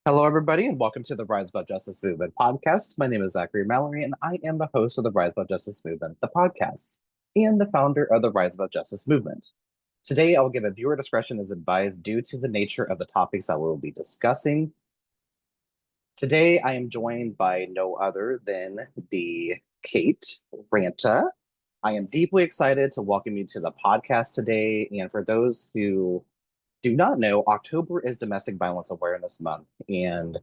Hello, everybody, and welcome to the Rise Above Justice Movement podcast. My name is Zachary Mallory, and I am the host of the Rise Above Justice Movement, the podcast, and the founder of the Rise Above Justice Movement. Today, I will give a viewer discretion as advised due to the nature of the topics that we will be discussing. Today, I am joined by no other than the Kate Ranta. I am deeply excited to welcome you to the podcast today. And for those who do not know, October is Domestic Violence Awareness Month, and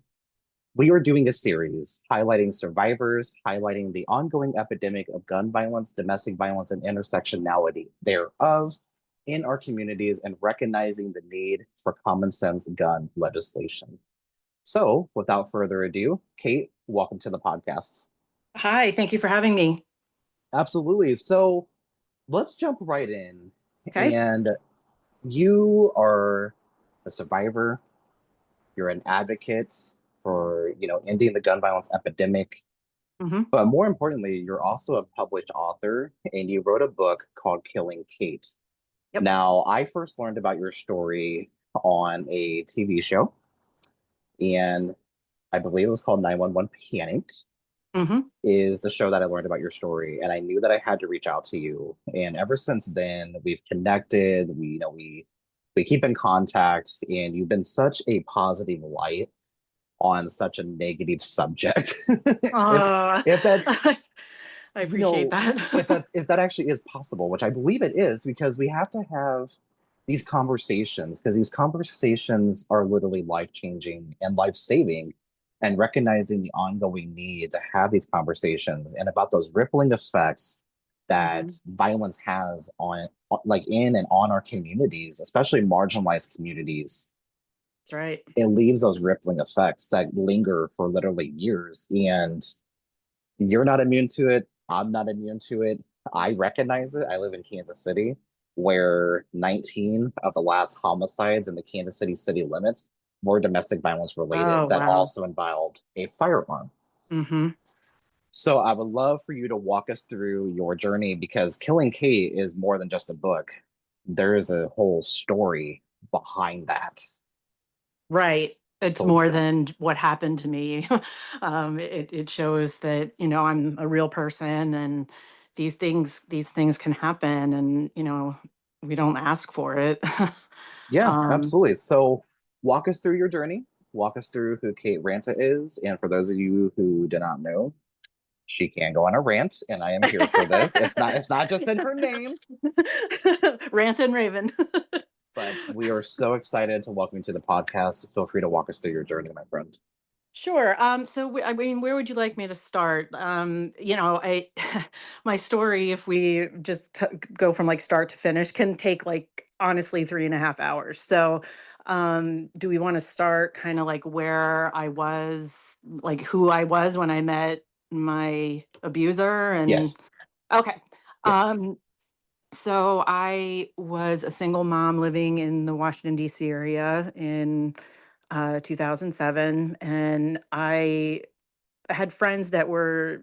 we are doing a series highlighting survivors, highlighting the ongoing epidemic of gun violence, domestic violence, and intersectionality thereof in our communities, and recognizing the need for common sense gun legislation. So, without further ado, Kate, welcome to the podcast. Hi, thank you for having me. Absolutely. So, let's jump right in. Okay. And you are a survivor, you're an advocate for, ending the gun violence epidemic. hmm But more importantly, you're also a published author and you wrote a book called Killing Kate. Yep. Now, I first learned about your story on a TV show, and I believe it was called 911 Panic, hmm is the show that I learned about your story. And I knew that I had to reach out to you. And ever since then, we've connected, we keep in contact, and you've been such a positive light on such a negative subject. if Uh, if that's I you appreciate know that. if that actually is possible, which I believe it is, because we have to have these conversations, because these conversations are literally life changing and life saving, and recognizing the ongoing need to have these conversations and about those rippling effects that hmm violence has on, like, in and on our communities, especially marginalized communities. That's right. It leaves those rippling effects that linger for literally years. And you're not immune to it. I'm not immune to it. I recognize it. I live in Kansas City, where 19 of the last homicides in the Kansas City city limits were domestic violence Oh, related that wow. also involved a firearm. hmm So I would love for you to walk us through your journey, because Killing Kate is more than just a book. There is a whole story behind that. Right. It's So more than what happened to me. It shows that, I'm a real person and these things can happen and, we don't ask for it. yeah, Um, absolutely. So walk us through your journey. Walk us through who Kate Ranta is. And for those of you who do not know, she can go on a rant, and I am here for this. It's not just in her name, Rant and Raven. but we are so excited to welcome you to the podcast. Feel free to walk us through your journey, my friend. Sure. I mean, where would you like me to start? My story, if we just go from like start to finish, can take like honestly 3.5 hours. So, do we want to start kind of like where I was, like who I was when I met my abuser? And Yes. okay. Yes. Um, so I was a single mom living in the Washington, D.C. area in 2007. And I had friends that were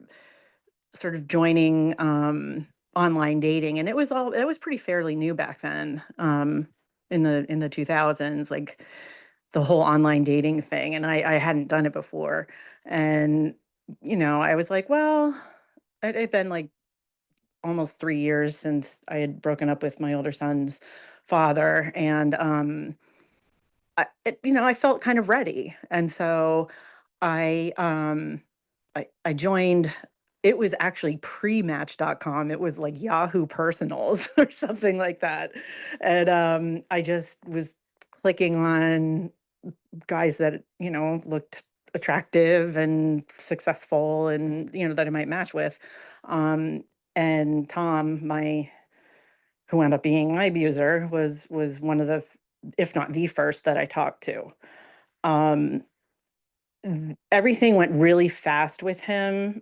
sort of joining online dating. And it was pretty fairly new back then, in the 2000s, like the whole online dating thing. And I hadn't done it before. And, I was like, well, it'd been like almost 3 years since I had broken up with my older son's father, and I felt kind of ready, and so I I joined. It was actually pre-Match.com. It was like Yahoo Personals or something like that, and I just was clicking on guys that looked attractive and successful, and that I might match with. Um, and Tom, my who wound up being my abuser, was one of the, if not the first that I talked to. Um, Everything went really fast with him.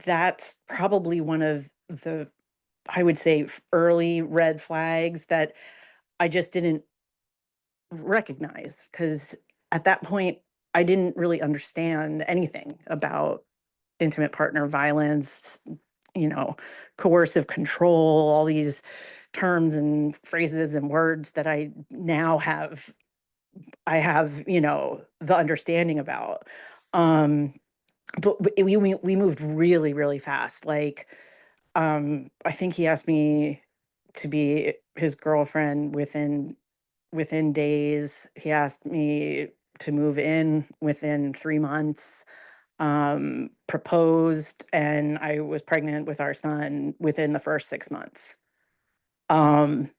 That's probably one of the, I would say, early red flags that I just didn't recognize, because at that point I didn't really understand anything about intimate partner violence, you know, coercive control, all these terms and phrases and words that I now have I have, the understanding about. Um, but we moved really, really fast. Like, I think he asked me to be his girlfriend within days. He asked me to move in within 3 months. Proposed, and I was pregnant with our son within the first 6 months. Um,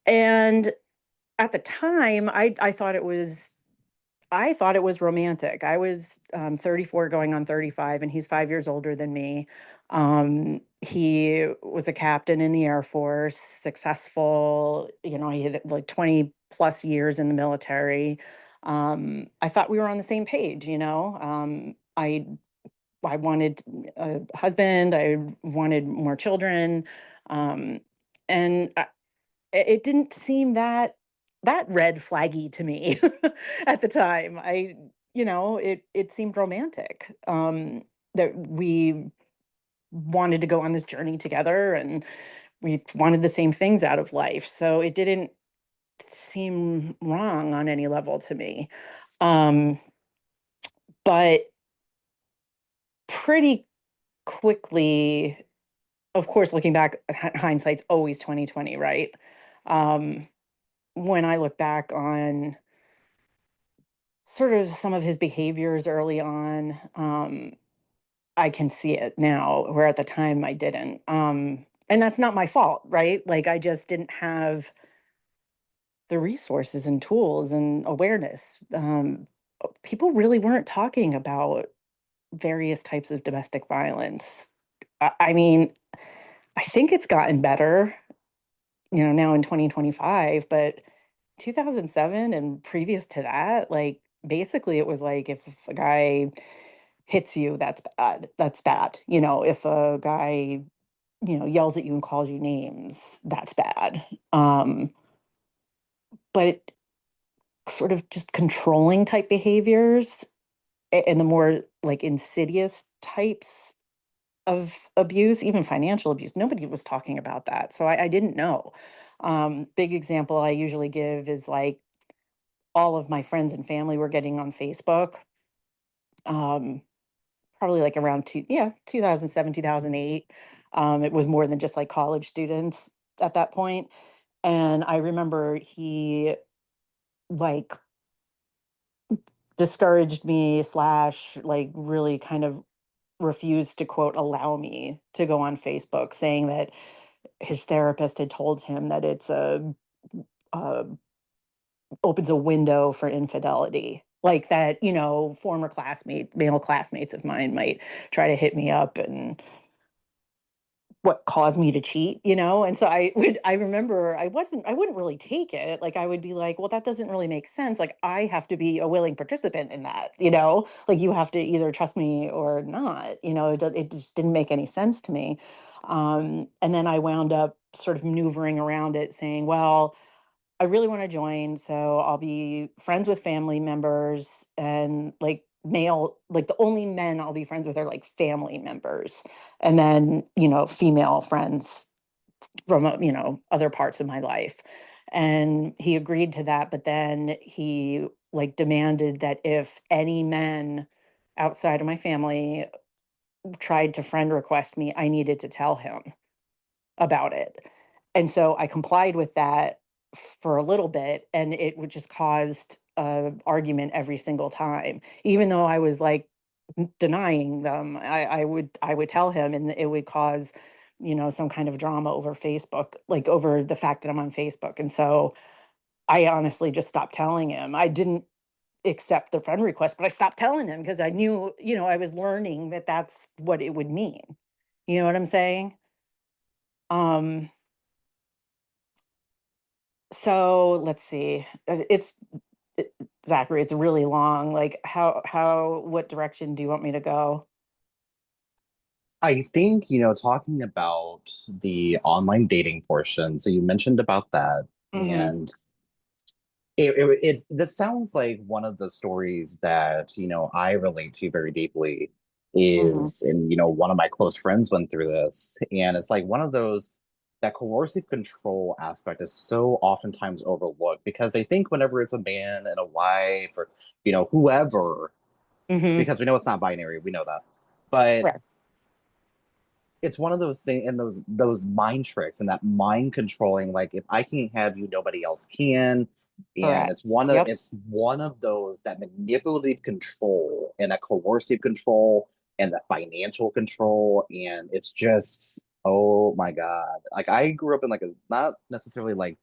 and at the time, I thought it was romantic. I was 34 going on 35, and he's 5 years older than me. He was a captain in the Air Force, successful. He had like 20 plus years in the military. I thought we were on the same page. I wanted a husband. I wanted more children. Um, and it didn't seem that red flaggy to me at the time. It seemed romantic, that we wanted to go on this journey together, and we wanted the same things out of life. So it didn't seem wrong on any level to me. Um, but pretty quickly, of course, looking back, hindsight's always 2020, right? Um, when I look back on sort of some of his behaviors early on, I can see it now, where at the time I didn't. And that's not my fault, right? Like, I just didn't have the resources and tools and awareness. People really weren't talking about various types of domestic violence. I mean, I think it's gotten better, now in 2025, but 2007 and previous to that, like, basically it was like, if a guy hits you, that's bad. That's bad. If a guy, yells at you and calls you names, that's bad. But sort of just controlling type behaviors, and the more like insidious types of abuse, even financial abuse, nobody was talking about that. So I didn't know. Big example I usually give is like, all of my friends and family were getting on Facebook. Um, Probably like around 2007, 2008. It was more than just like college students at that point. And I remember he like discouraged me, slash, like, really kind of refused to, quote, allow me to go on Facebook, saying that his therapist had told him that uh, opens a window for infidelity. Like that, former male classmates of mine might try to hit me up and what caused me to cheat. And so I remember I wouldn't really take it. Like, I would be like, well, that doesn't really make sense. Like, I have to be a willing participant in that. Like, you have to either trust me or not. It just didn't make any sense to me. And then I wound up sort of maneuvering around it, saying, well, I really want to join, so I'll be friends with family members, and like the only men I'll be friends with are like family members, and then female friends from other parts of my life. And he agreed to that, but then he like demanded that if any men outside of my family tried to friend request me, I needed to tell him about it. And so I complied with that for a little bit, and it would just caused a argument every single time. Even though I was like denying them, I would tell him, and it would cause, some kind of drama over Facebook, like over the fact that I'm on Facebook. And so I honestly just stopped telling him. I didn't accept the friend request, but I stopped telling him because I knew, I was learning that that's what it would mean. You know what I'm saying? Um, So let's see. Zachary, it's really long. Like, what direction do you want me to go? I think, talking about the online dating portion, so you mentioned about that, Mm-hmm. and that sounds like one of the stories that, I relate to very deeply Mm-hmm. is, and, one of my close friends went through this, and it's like one of those. that coercive control aspect is so oftentimes overlooked because they think whenever it's a man and a wife or whoever, Hmm. because we know it's not binary, we know that, but Right. it's one of those things and those mind tricks and that mind controlling, like if I can't have you, nobody else can. And Correct. it's one of Yep. it's one of those, that manipulative control and that coercive control and the financial control. And it's just, oh my God. Like I grew up in like a, not necessarily like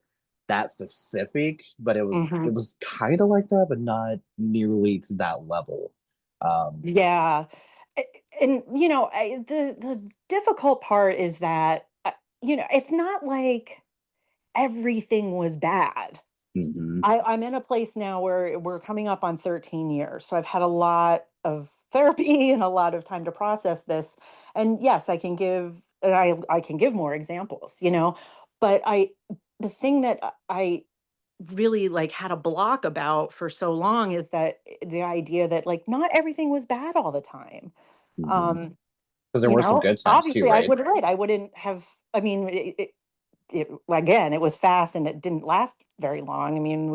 that specific, but it was Hmm. it was kind of like that, but not nearly to that level. Um, Yeah. A- And the difficult part is that it's not like everything was bad. mhm, I'm in a place now where we're coming up on 13 years. So I've had a lot of therapy and a lot of time to process this. And yes, I can give more examples, but the thing that I really like had a block about for so long is that the idea that like not everything was bad all the time. mhm. Um, Because there were some good times too, Obviously I right? would right. I wouldn't have I mean again, it was fast and it didn't last very long. I mean,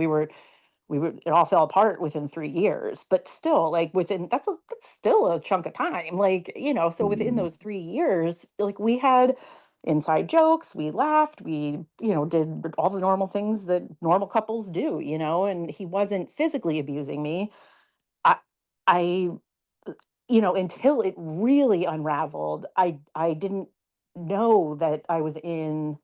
it all fell apart within 3 years, but still, like within that's still a chunk of time. Like, so within Mhm. those 3 years, like we had inside jokes, we laughed, we, did all the normal things that normal couples do, and he wasn't physically abusing me. I, I, until it really unraveled, I didn't know that I was in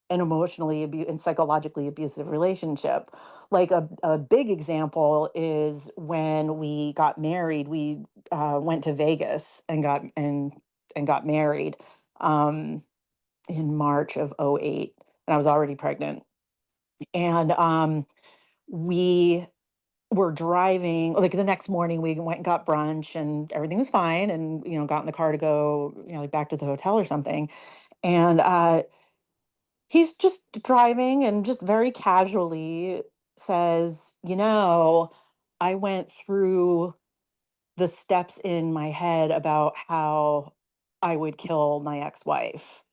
an emotionally and psychologically abusive relationship. Like a big example is when we got married. We went to Vegas and got married um, in March of '08, and I was already pregnant. And we were driving. Like the next morning, we went and got brunch, and everything was fine. And got in the car to go, like back to the hotel or something. And he's just driving and just very casually says, I went through the steps in my head about how I would kill my ex-wife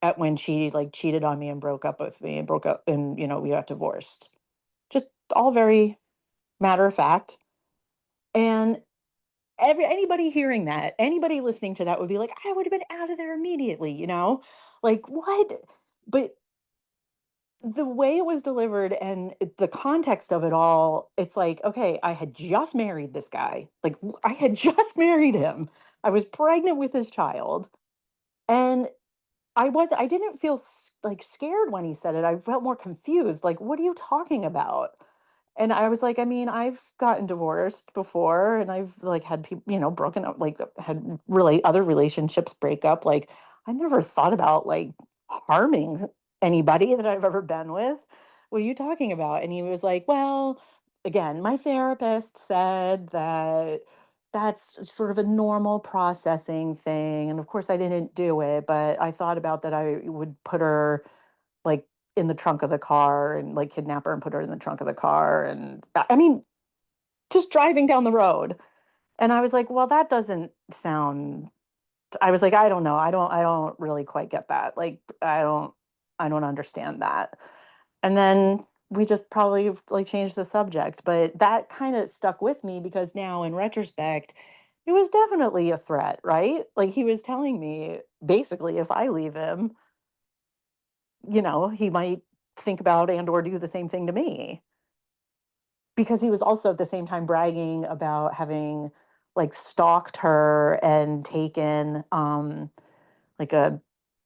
at when she like cheated on me and broke up with me and broke up and we got divorced. Just all very matter of fact. And anybody hearing that, anybody listening to that would be like, I would have been out of there immediately, Like what? But the way it was delivered and the context of it all, it's like, okay, I had just married this guy. Like, I had just married him. I was pregnant with his child. And I didn't feel like scared when he said it. I felt more confused. Like, what are you talking about? And I was like, I mean, I've gotten divorced before and I've like had people, broken up, like had really other relationships break up. Like, I never thought about like harming anybody that I've ever been with. What are you talking about? And he was like, well, again, my therapist said that that's sort of a normal processing thing. And of course, I didn't do it, but I thought about that I would put her like in the trunk of the car and like kidnap her and put her in the trunk of the car. And I mean, just driving down the road. And I was like, well, that doesn't sound, I was like, I don't know. I don't really quite get that. Like, I don't understand that. And then we just probably like changed the subject, but that kind of stuck with me because now in retrospect, it was definitely a threat, right? Like he was telling me basically if I leave him, he might think about and or do the same thing to me. Because he was also at the same time bragging about having like stalked her and taken like a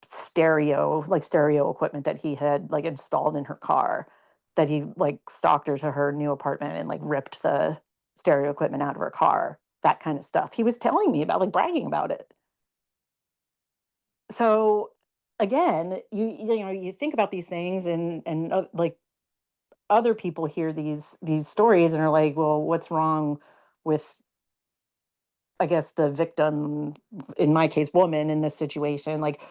stereo equipment that he had like installed in her car, that he like stalked her to her new apartment and like ripped the stereo equipment out of her car, that kind of stuff he was telling me about, like bragging about it. So again, you think about these things and like other people hear these stories and are like, well, what's wrong with, I guess, the victim, in my case, woman in this situation? Like,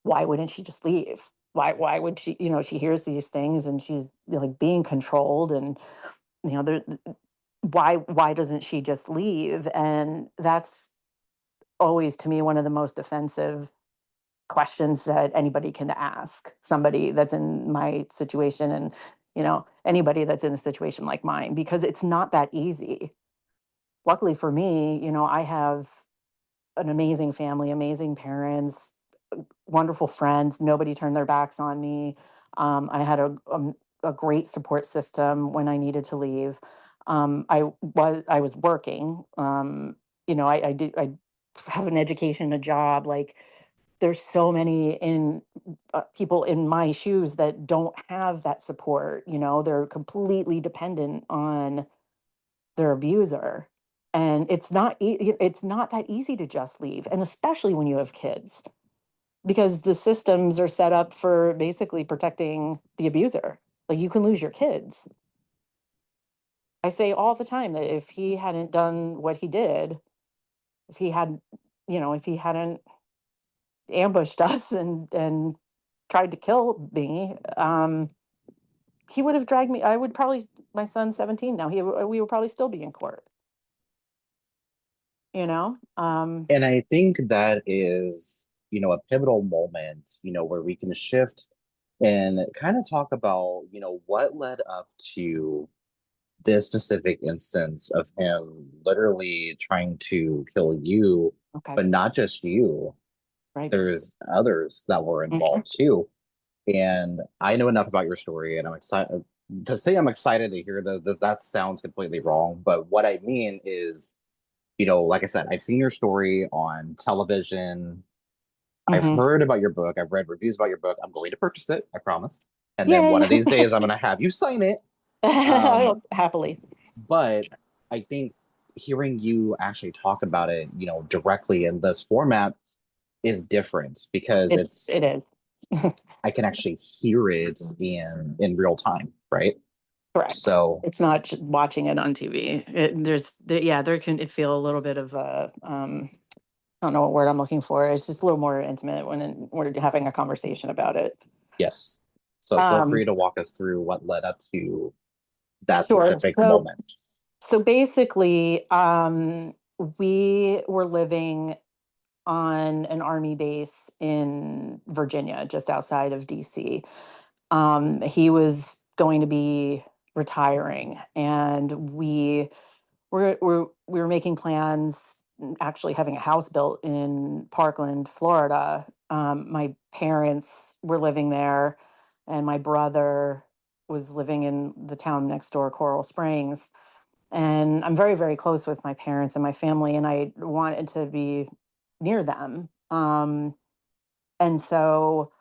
why wouldn't she just leave? Why would she, she hears these things and she's like being controlled and there why doesn't she just leave? And that's always to me one of the most offensive questions that anybody can ask somebody that's in my situation, and anybody that's in a situation like mine, because it's not that easy. Luckily for me, I have an amazing family, amazing parents, wonderful friends. Nobody turned their backs on me. I had a great support system when I needed to leave. I was working. I have an education, a job. Like, there's so many in people in my shoes that don't have that support. They're completely dependent on their abuser, and it's not that easy to just leave, and especially when you have kids, because the systems are set up for basically protecting the abuser. Like, you can lose your kids. I say all the time that if he hadn't done what he did, if he had, if he hadn't ambushed us and tried to kill me, he would have dragged me. I would probably, my son's 17 now. We would probably still be in court. You know. And I think that is, a pivotal moment, where we can shift and kind of talk about, what led up to this specific instance of him literally trying to kill you, Okay. but not just you. Right. There's others that were Mhm. involved too. And I know enough about your story, and I'm excited to say I'm excited to hear this. That sounds completely wrong, but what I mean is, like I said, I've seen your story on television. I've Mhm. heard about your book. I've read reviews about your book. I'm going to purchase it, I promise. And then Yay. one of these days, I'm going to have you sign it. Um, Happily. but I think hearing you actually talk about it, directly in this format is different because It is. I can actually hear it in real time, right? Correct. So It's not watching it on TV. Yeah, there can it feel a little bit of a, I don't know what word I'm looking for. It's just a little more intimate when we're having a conversation about it. yes. So feel Um, free to walk us through what led up to that sure. specific moment. So basically, we were living on an army base in Virginia, just outside of DC. He was going to be retiring, and we were making plans, actually having a house built in Parkland, Florida. My parents were living there, and my brother was living in the town next door, Coral Springs. And I'm very, very close with my parents and my family, and I wanted to be near them. And so,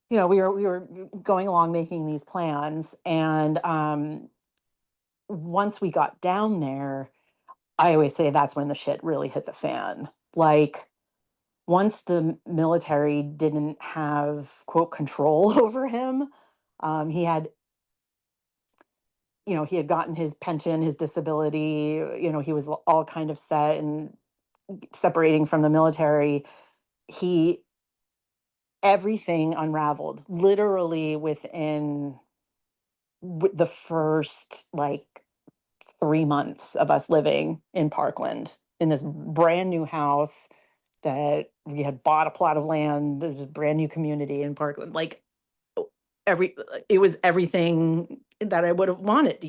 we were going along making these plans, and once we got down there, I always say that's when the shit really hit the fan. Like, once the military didn't have, quote, control over him, he had, he had gotten his pension, his disability, he was all kind of set and separating from the military. He Everything unraveled literally within the first, like, 3 months of us living in Parkland in this brand new house that we had bought a plot of land. There's a brand new community in Parkland. Like, it was everything that I would have wanted.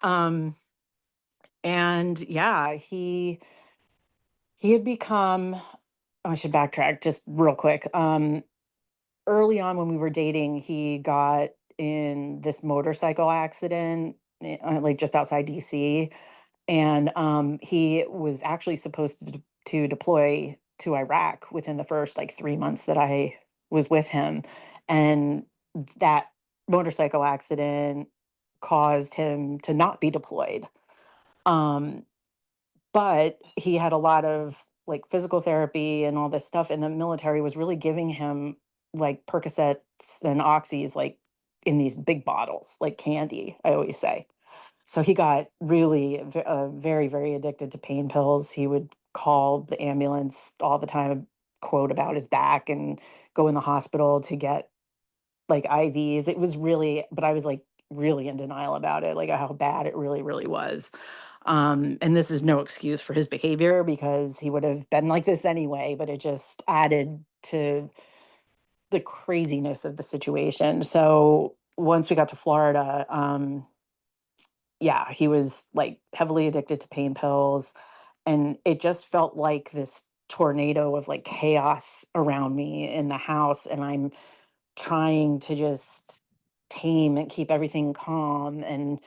Um, and yeah, he had become. I should backtrack just real quick. Early on when we were dating, he got in this motorcycle accident, like, just outside DC, and he was actually supposed to deploy to Iraq within the first, like, 3 months that I was with him, and that motorcycle accident caused him to not be deployed. Um, but he had a lot of, like, physical therapy and all this stuff, and the military was really giving him, like, Percocets and Oxys, like, in these big bottles, like candy, I always say. So he got really very, very addicted to pain pills. He would call the ambulance all the time, quote about his back, and go in the hospital to get, like, IVs. It was really, but I was, like, really in denial about it, like, how bad it really, really was. And this is no excuse for his behavior because he would have been like this anyway, but it just added to the craziness of the situation. So once we got to Florida, yeah, he was like heavily addicted to pain pills. And it just felt like this tornado of like chaos around me in the house. And I'm trying to just tame and keep everything calm. And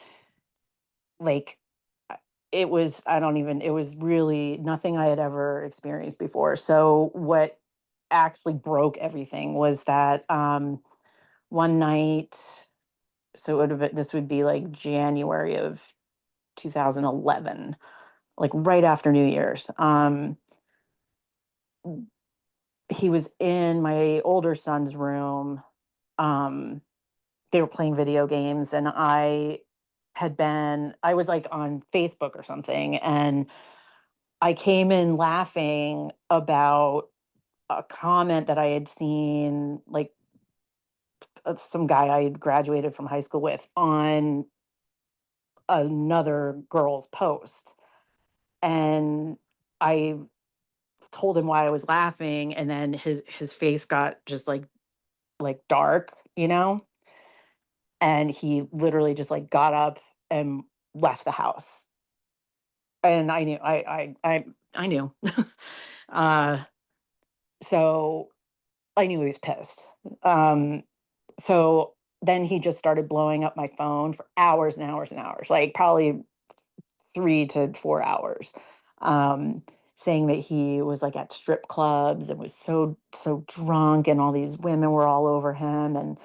like, it was, I don't even, it was really nothing I had ever experienced before. So, what actually broke everything was that one night, so it would have been, this would be like January of 2011, like right after New Year's. He was in my older son's room. Um, they were playing video games, and I was like on Facebook or something, and I came in laughing about a comment that I had seen, like some guy I had graduated from high school with on another girl's post. And I told him why I was laughing, and then his face got just like dark, and he literally just like got up and left the house. And I knew I knew. uh so I knew he was pissed. Um so then he just started blowing up my phone for hours and hours and hours, like probably 3 to 4 hours, um, saying that he was like at strip clubs and was so drunk, and all these women were all over him, and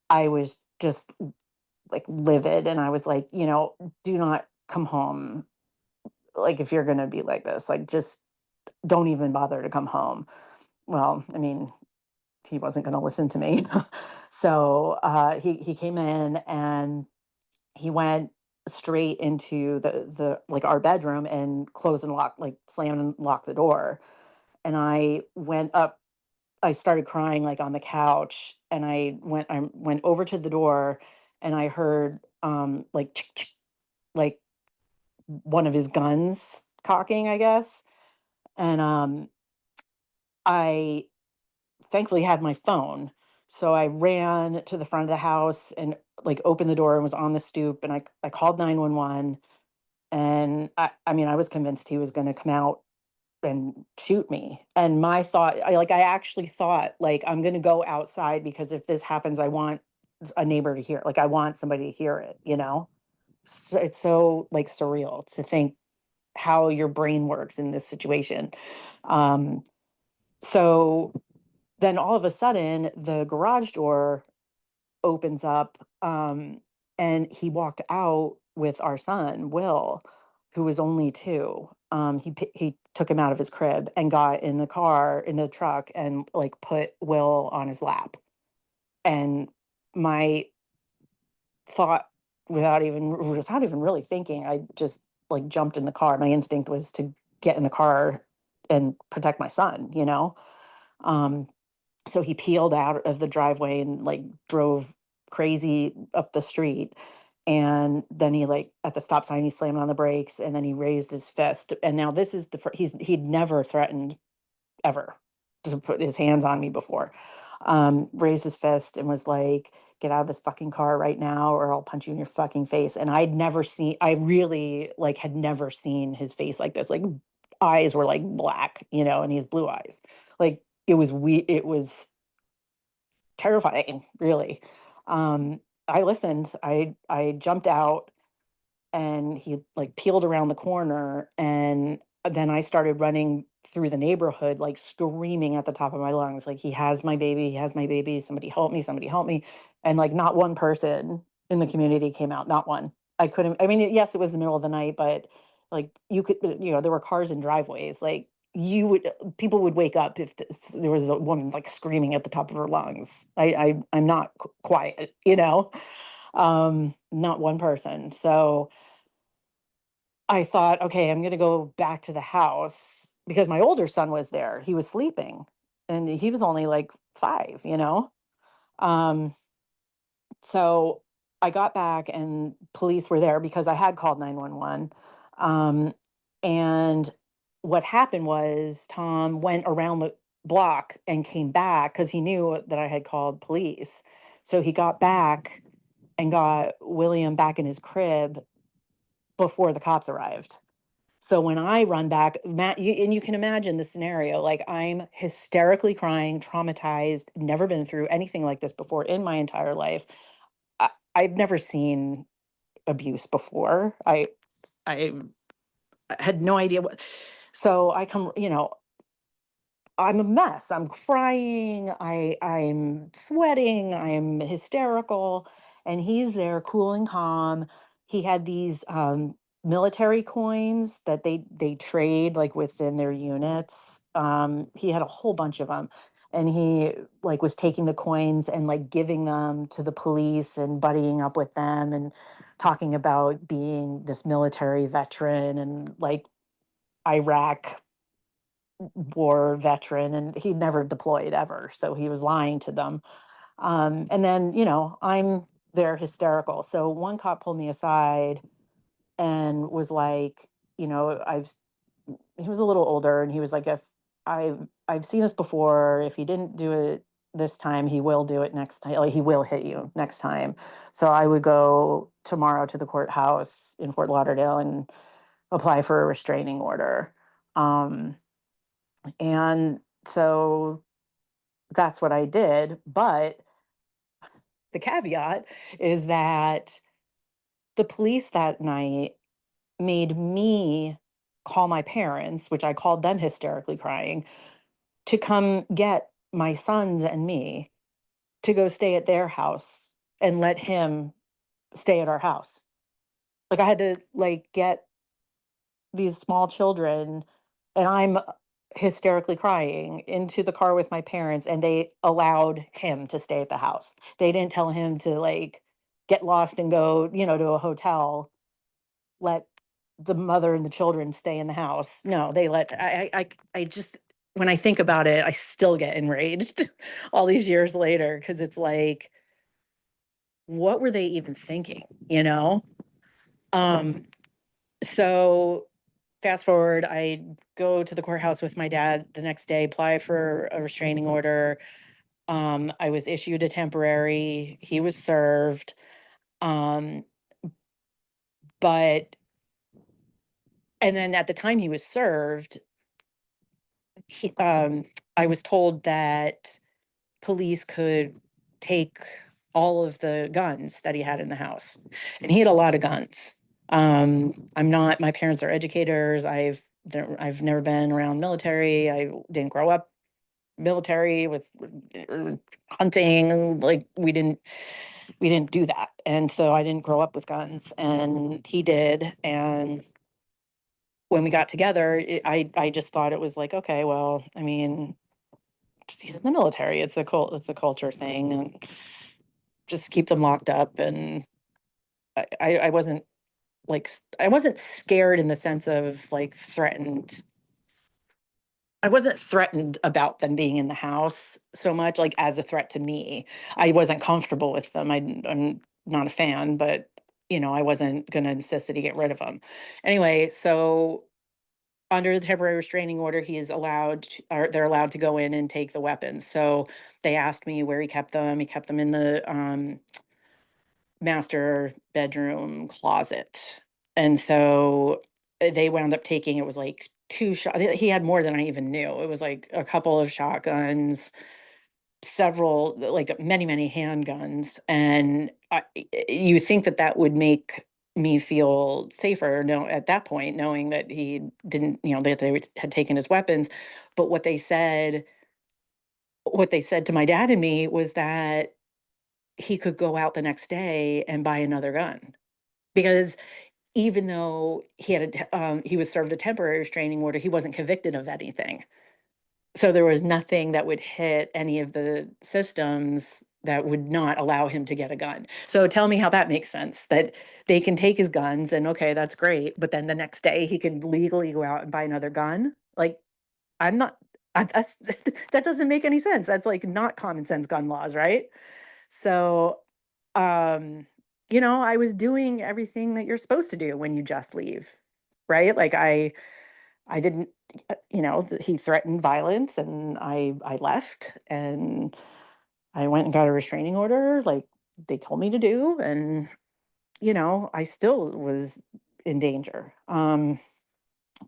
I was just like livid, and I was like, do not come home. Like, if you're gonna be like this, like, just don't even bother to come home. Well, I mean, he wasn't gonna listen to me. So he came in, and he went straight into the like our bedroom and closed and locked, like slammed and locked the door. And I started crying like on the couch, and I went over to the door, and I heard like like one of his guns cocking, I guess. And I thankfully had my phone. So I ran to the front of the house and like opened the door and was on the stoop, and I called 911. And I mean, I was convinced he was going to come out and shoot me. And my thought, I actually thought, like, I'm going to go outside, because if this happens, I want a neighbor to hear, like, I want somebody to hear it. So it's so like surreal to think how your brain works in this situation. Um, so then all of a sudden, the garage door opens up, and he walked out with our son, Will, who was only 2. He took him out of his crib and got in the car, in the truck, and like put Will on his lap. And my thought, without even really thinking, I just like jumped in the car. My instinct was to get in the car and protect my son. Um, so he peeled out of the driveway and like drove crazy up the street. And then he, like, at the stop sign, he slammed on the brakes, and then he raised his fist. And now this is he'd never threatened ever to put his hands on me before. Raised his fist and was like, "Get out of this fucking car right now, or I'll punch you in your fucking face." And I really like had never seen his face like this. Like, eyes were like black, and he has blue eyes. Like, it was terrifying, really. I listened. I jumped out, and he like peeled around the corner, and then I started running through the neighborhood, like screaming at the top of my lungs, like, "He has my baby, he has my baby, somebody help me, somebody help me." And like not one person in the community came out, not one. I mean, yes, it was the middle of the night, but like you could, there were cars in driveways. Like, people would wake up if there was a woman like screaming at the top of her lungs. I'm not quiet, not one person. So I thought, okay, I'm going to go back to the house, because my older son was there. He was sleeping, and he was only like 5. Um, so I got back, and police were there because I had called 911. Um, and what happened was Tom went around the block and came back because he knew that I had called police. So he got back and got William back in his crib before the cops arrived. So when I run back, Matt, and you can imagine the scenario, like I'm hysterically crying, traumatized, never been through anything like this before in my entire life. I've never seen abuse before. I had no idea what. So I come, I'm a mess. I'm crying. I'm sweating. I'm hysterical, and he's there, cool and calm. He had these military coins that they trade like within their units. He had a whole bunch of them, and he like was taking the coins and like giving them to the police and buddying up with them and talking about being this military veteran and like Iraq war veteran, and he'd never deployed ever, so he was lying to them. And then I'm there hysterical. So one cop pulled me aside and was like, I've he was a little older, and he was like, if I've seen this before, if he didn't do it this time, he will do it next time, like he will hit you next time. So I would go tomorrow to the courthouse in Fort Lauderdale and apply for a restraining order. um, and so that's what I did. But the caveat is that the police that night made me call my parents, which I called them hysterically crying, to come get my sons and me to go stay at their house and let him stay at our house. Like I had to like get these small children, and I'm hysterically crying, into the car with my parents, and they allowed him to stay at the house. They didn't tell him to like get lost and go, to a hotel. Let the mother and the children stay in the house. No, they let I just, when I think about it, I still get enraged all these years later, because it's like, what were they even thinking, Um so fast forward, I go to the courthouse with my dad the next day, apply for a restraining order. I was issued a temporary, he was served. Um, but, and then at the time he was served, I was told that police could take all of the guns that he had in the house. And he had a lot of guns. I'm not, my parents are educators. I've never been around military. I didn't grow up military with hunting. Like we didn't do that. And so I didn't grow up with guns, and he did. And when we got together, I just thought it was like, okay, well, I mean, he's in the military. It's a culture thing, and just keep them locked up. And I wasn't like I wasn't scared in the sense of like threatened. I wasn't threatened about them being in the house so much, like as a threat to me. I wasn't comfortable with them. I'm not a fan, but I wasn't going to insist that he get rid of them. Anyway, so under the temporary restraining order, he is allowed, or they're allowed to go in and take the weapons. So they asked me where he kept them. He kept them in the master bedroom closet. And so they wound up taking, it was like two shot. He had more than I even knew. It was like a couple of shotguns, several, like many, many handguns. And you think that that would make me feel safer, no, at that point, knowing that he didn't, that they had taken his weapons. But what they said to my dad and me was that he could go out the next day and buy another gun, because even though he was served a temporary restraining order, he wasn't convicted of anything. So there was nothing that would hit any of the systems that would not allow him to get a gun. So tell me how that makes sense, that they can take his guns and okay, that's great, but then the next day he can legally go out and buy another gun? Like, I'm not that's that doesn't make any sense. That's like not common sense gun laws, right? So, I was doing everything that you're supposed to do when you just leave, right? Like I didn't, he threatened violence, and I left, and I went and got a restraining order like they told me to do, and I still was in danger. And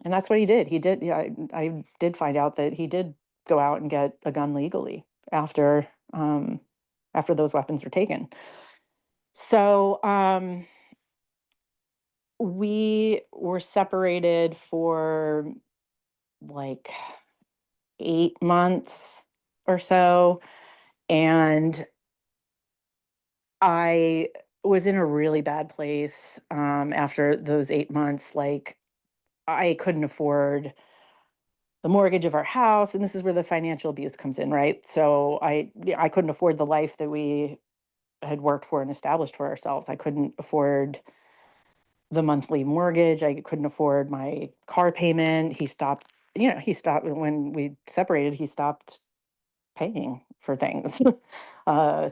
that's what he did. He did. Yeah, I did find out that he did go out and get a gun legally after after those weapons were taken. So we were separated for like 8 months or so, and I was in a really bad place after those 8 months. Like I couldn't afford the mortgage of our house, and this is where the financial abuse comes in, right? So yeah, I couldn't afford the life that we had worked for and established for ourselves. I couldn't afford the monthly mortgage. I couldn't afford my car payment. He stopped when we separated. He stopped paying for things. uh,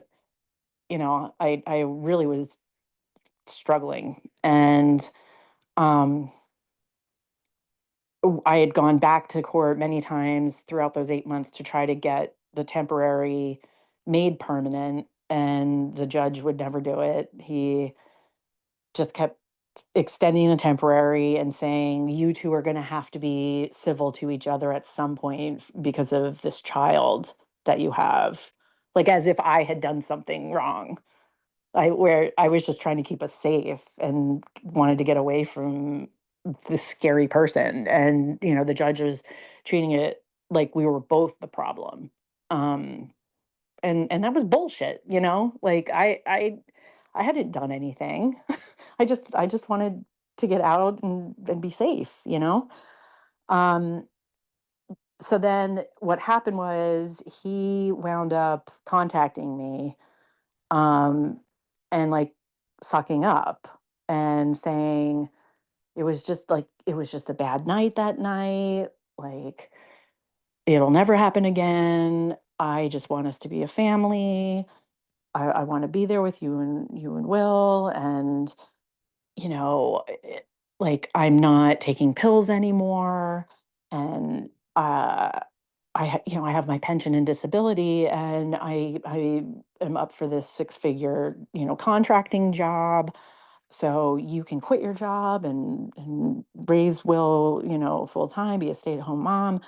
I really was struggling, and um, I had gone back to court many times throughout those 8 months to try to get the temporary made permanent, and the judge would never do it. He just kept extending the temporary and saying, "You two are gonna have to be civil to each other at some point because of this child that you have." Like, as if I had done something wrong. Where I was just trying to keep us safe and wanted to get away from this scary person, and, the judge was treating it like we were both the problem. Um, and that was bullshit, Like, I hadn't done anything. I just wanted to get out and be safe, Um, so then what happened was he wound up contacting me, um, and like sucking up and saying it was just a bad night that night. Like, it'll never happen again. I just want us to be a family. I want to be there with you and Will, and you know, it, like, I'm not taking pills anymore, and I have my pension and disability, and I am up for this six-figure, contracting job. So you can quit your job and raise Will, full time, be a stay-at-home mom.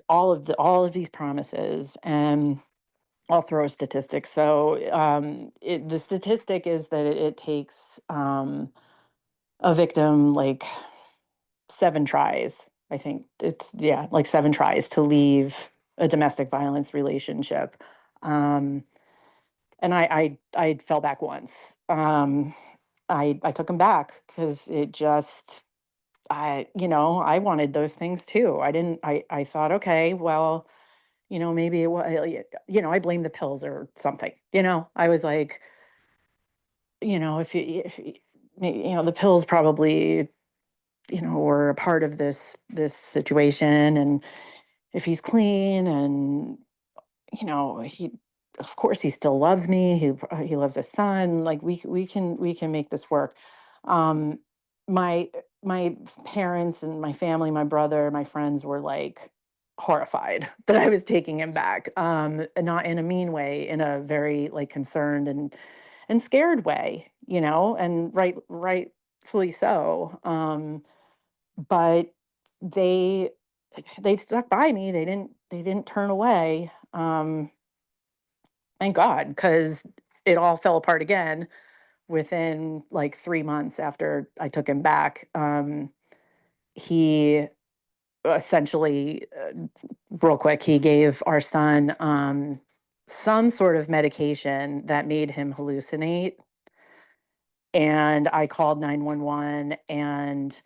All of these promises, and I'll throw a statistic. So the statistic is that it takes a victim like 7 tries. I think it's, yeah, like 7 tries to leave a domestic violence relationship. Um, and I fell back once. I took him back because it just I wanted those things too. I didn't. I thought, okay, well, maybe it was, I blame the pills or something. I was like, the pills probably, were a part of this situation, and if he's clean, and he, of course, he still loves me. He loves his son. Like, we can make this work. Um, my my parents and my family, my brother, my friends were like horrified that I was taking him back. And not in a mean way, in a very like concerned and scared way, and rightfully so. But they they stuck by me. They didn't turn away. Thank God, because it all fell apart again within like 3 months after I took him back. He essentially, real quick, he gave our son some sort of medication that made him hallucinate. And I called 911, and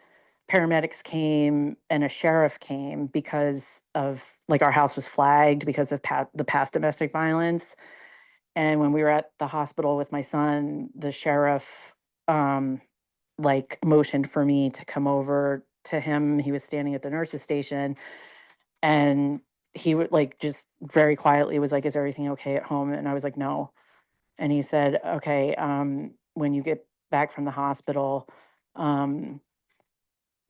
paramedics came and a sheriff came because of, like, our house was flagged because of the past domestic violence. And when we were at the hospital with my son, the sheriff, um, like, motioned for me to come over to him. He was standing at the nurse's station, and he would, like, just very quietly was like, "Is everything okay at home?" And I was like, "No." And he said, "Okay, when you get back from the hospital, um,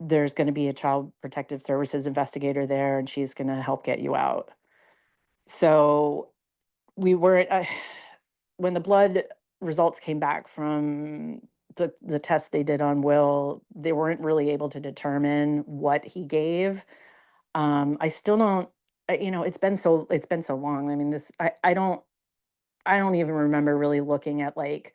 there's going to be a child protective services investigator there and she's going to help get you out. So we weren't, when the blood results came back from the test they did on Will, they weren't really able to determine what he gave. I still don't, it's been so long. I mean, I don't even remember really looking at like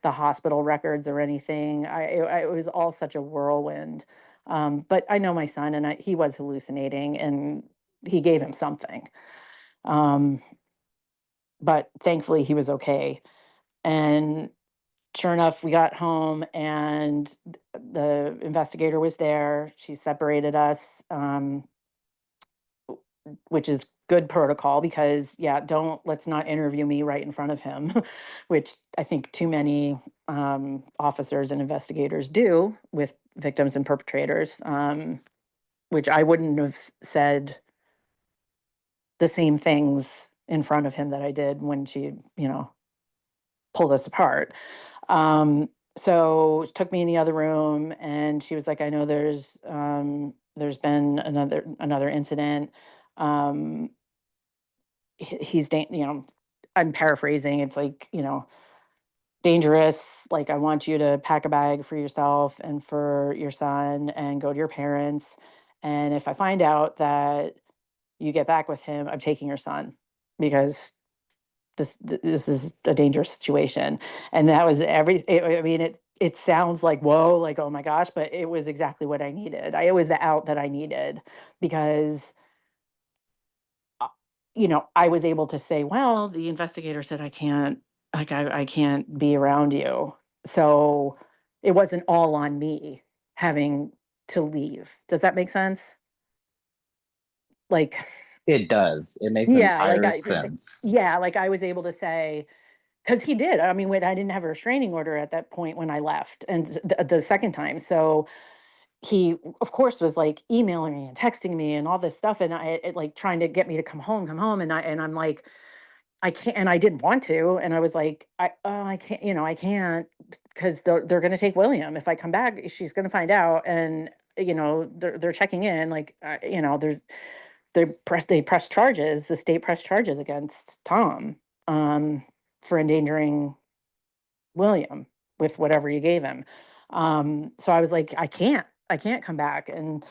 the hospital records or anything. It was all such a whirlwind. But I know my son, and he was hallucinating, and he gave him something. Um, but thankfully, he was okay. And sure enough, we got home, and the investigator was there. She separated us. Which is good protocol because yeah, don't let's not interview me right in front of him, which I think too many officers and investigators do with victims and perpetrators, which I wouldn't have said the same things in front of him that I did when she, pulled us apart. So she took me in the other room and she was like, I know there's been another incident. Um, I'm paraphrasing. It's like, dangerous. Like, I want you to pack a bag for yourself and for your son and go to your parents. And if I find out that you get back with him, I'm taking your son because this is a dangerous situation. And that was I mean, it sounds like whoa, like oh my gosh, but it was exactly what I needed. It was the out that I needed because uh, I was able to say, well, the investigator said I can't, like, I can't be around you. So it wasn't all on me having to leave. Does that make sense? Like, It does. It makes yeah, entire sense. yeah, like I was able to say, because he did. I mean, when I didn't have a restraining order at that point when I left, and the second time. So he of course was like emailing me and texting me and all this stuff, and like trying to get me to come home, I'm like, I can't, and I didn't want to, and I was like, I can't, I can't, because they're going to take William if I come back. She's going to find out, and they're checking in, like they press charges. The state pressed charges against Tom, um, for endangering William with whatever you gave him. So I was like, I can't come back. And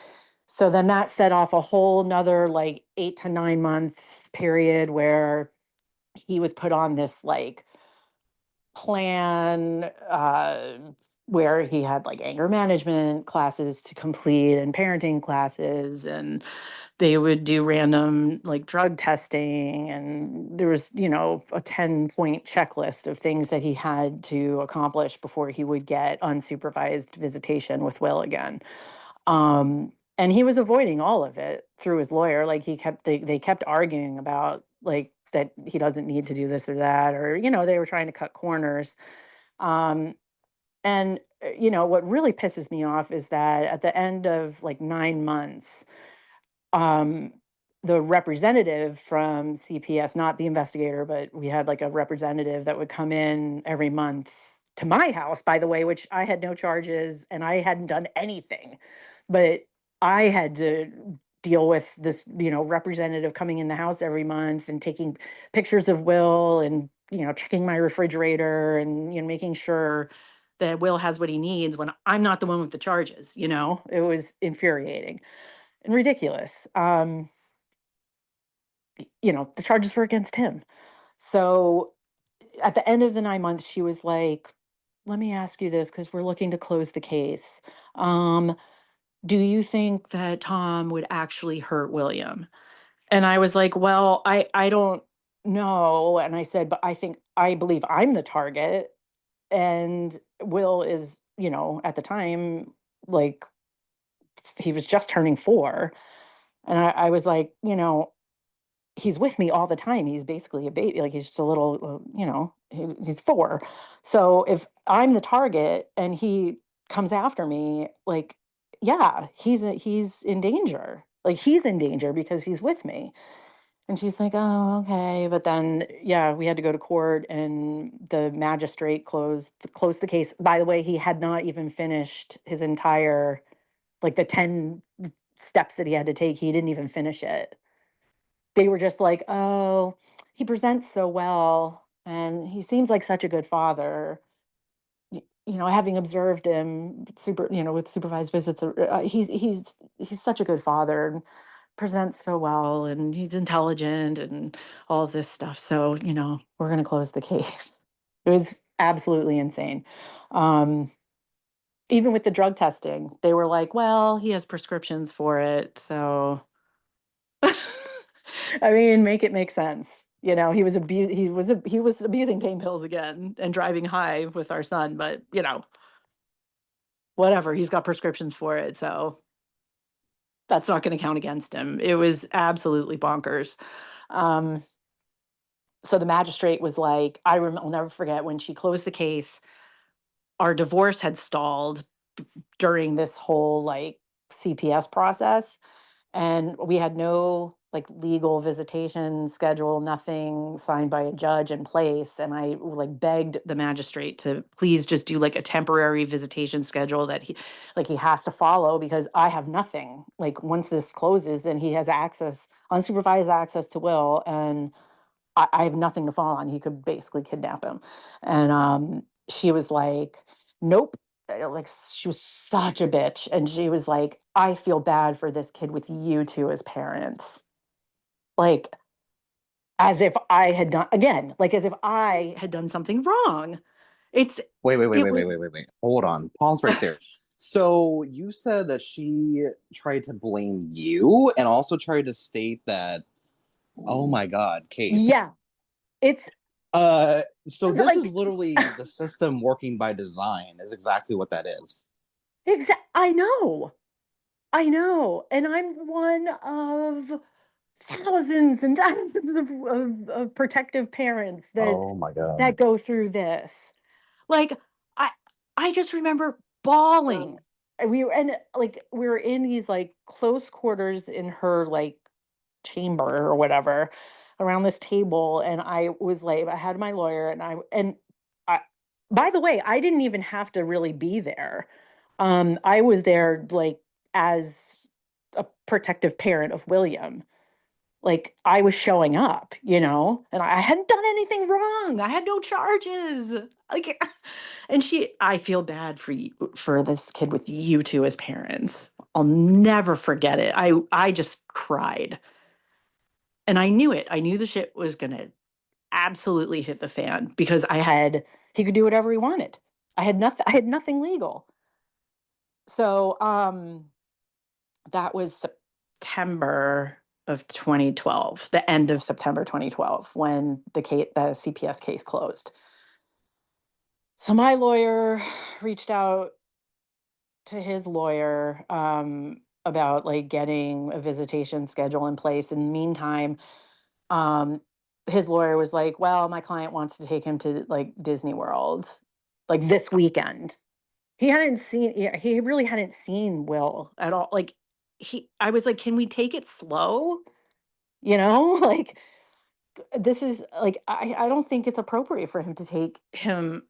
so then that set off a whole nother like 8 to 9 month period where he was put on this like plan, where he had like anger management classes to complete and parenting classes, and they would do random like drug testing, and there was a 10-point checklist of things that he had to accomplish before he would get unsupervised visitation with Will again. And he was avoiding all of it through his lawyer. Like they kept arguing about like that he doesn't need to do this or that, or they were trying to cut corners. um and what really pisses me off is that at the end of like 9 months, um, the representative from CPS, not the investigator, but we had like a representative that would come in every month to my house, by the way, which I had no charges and I hadn't done anything. But I had to deal with this, representative coming in the house every month and taking pictures of Will and, checking my refrigerator and, making sure that Will has what he needs when I'm not the one with the charges. It was infuriating and ridiculous. The charges were against him. So at the end of the 9 months, she was like, let me ask you this because we're looking to close the case. Um, do you think that Tom would actually hurt William? And I was like, well, I don't know. And I said, but I believe I'm the target. And Will is, at the time, like he was just turning 4. And I was like, he's with me all the time. He's basically a baby. Like he's just a little, he's 4. So if I'm the target and he comes after me, like, yeah, he's in danger. Like he's in danger because he's with me. And she's like, oh, okay. But then, yeah, we had to go to court, and the magistrate closed the case. By the way, he had not even finished his entire like the 10 steps that he had to take, he didn't even finish it. They were just like, "Oh, he presents so well, and he seems like such a good father." Having observed him with supervised visits, he's such a good father and presents so well, and he's intelligent and all of this stuff. So, we're going to close the case. It was absolutely insane. Um, Even with the drug testing, they were like, well, he has prescriptions for it. So, I mean, make it make sense. He was abusing pain pills again and driving high with our son, but whatever, he's got prescriptions for it, so that's not going to count against him. It was absolutely bonkers. Um, so the magistrate was like, I'll never forget when she closed the case. Our divorce had stalled during this whole like CPS process, and we had no like legal visitation schedule, nothing signed by a judge in place. And I like begged the magistrate to please just do like a temporary visitation schedule that he has to follow, because I have nothing. Like once this closes and he has access, unsupervised access to Will, and I have nothing to fall on. He could basically kidnap him. And she was like, nope. Like she was such a bitch. And she was like, I feel bad for this kid with you two as parents. Like, as if I had done, again, like as if I had done something wrong. It's, Wait, wait, wait, it wait, was, wait, wait, wait, wait. Hold on. Pause right there. So you said that she tried to blame you and also tried to state that, oh my God, Kate. yeah, it's So this is like, literally the system working by design, is exactly what that is. I know. I know. And I'm one of thousands and thousands of protective parents that Oh my God. that go through this. Like I I just remember bawling. We were in these like close quarters in her like chamber or whatever around this table, and I was like, I had my lawyer, and I by the way, I didn't even have to really be there. I was there like as a protective parent of William. Like I was showing up, and I hadn't done anything wrong. I had no charges. Like, and I feel bad for you, for this kid with you two as parents. I'll never forget it. I just cried. And I knew it. I knew the shit was gonna absolutely hit the fan because he could do whatever he wanted. I had nothing legal. So that was September of 2012, the end of September 2012, when the CPS case closed. So my lawyer reached out to his lawyer about like getting a visitation schedule in place. In the meantime, um, his lawyer was like, "Well, my client wants to take him to like Disney World, like this weekend." Yeah, he really hadn't seen Will at all. Like I was like, "Can we take it slow?" Like this is like I don't think it's appropriate for him to take him,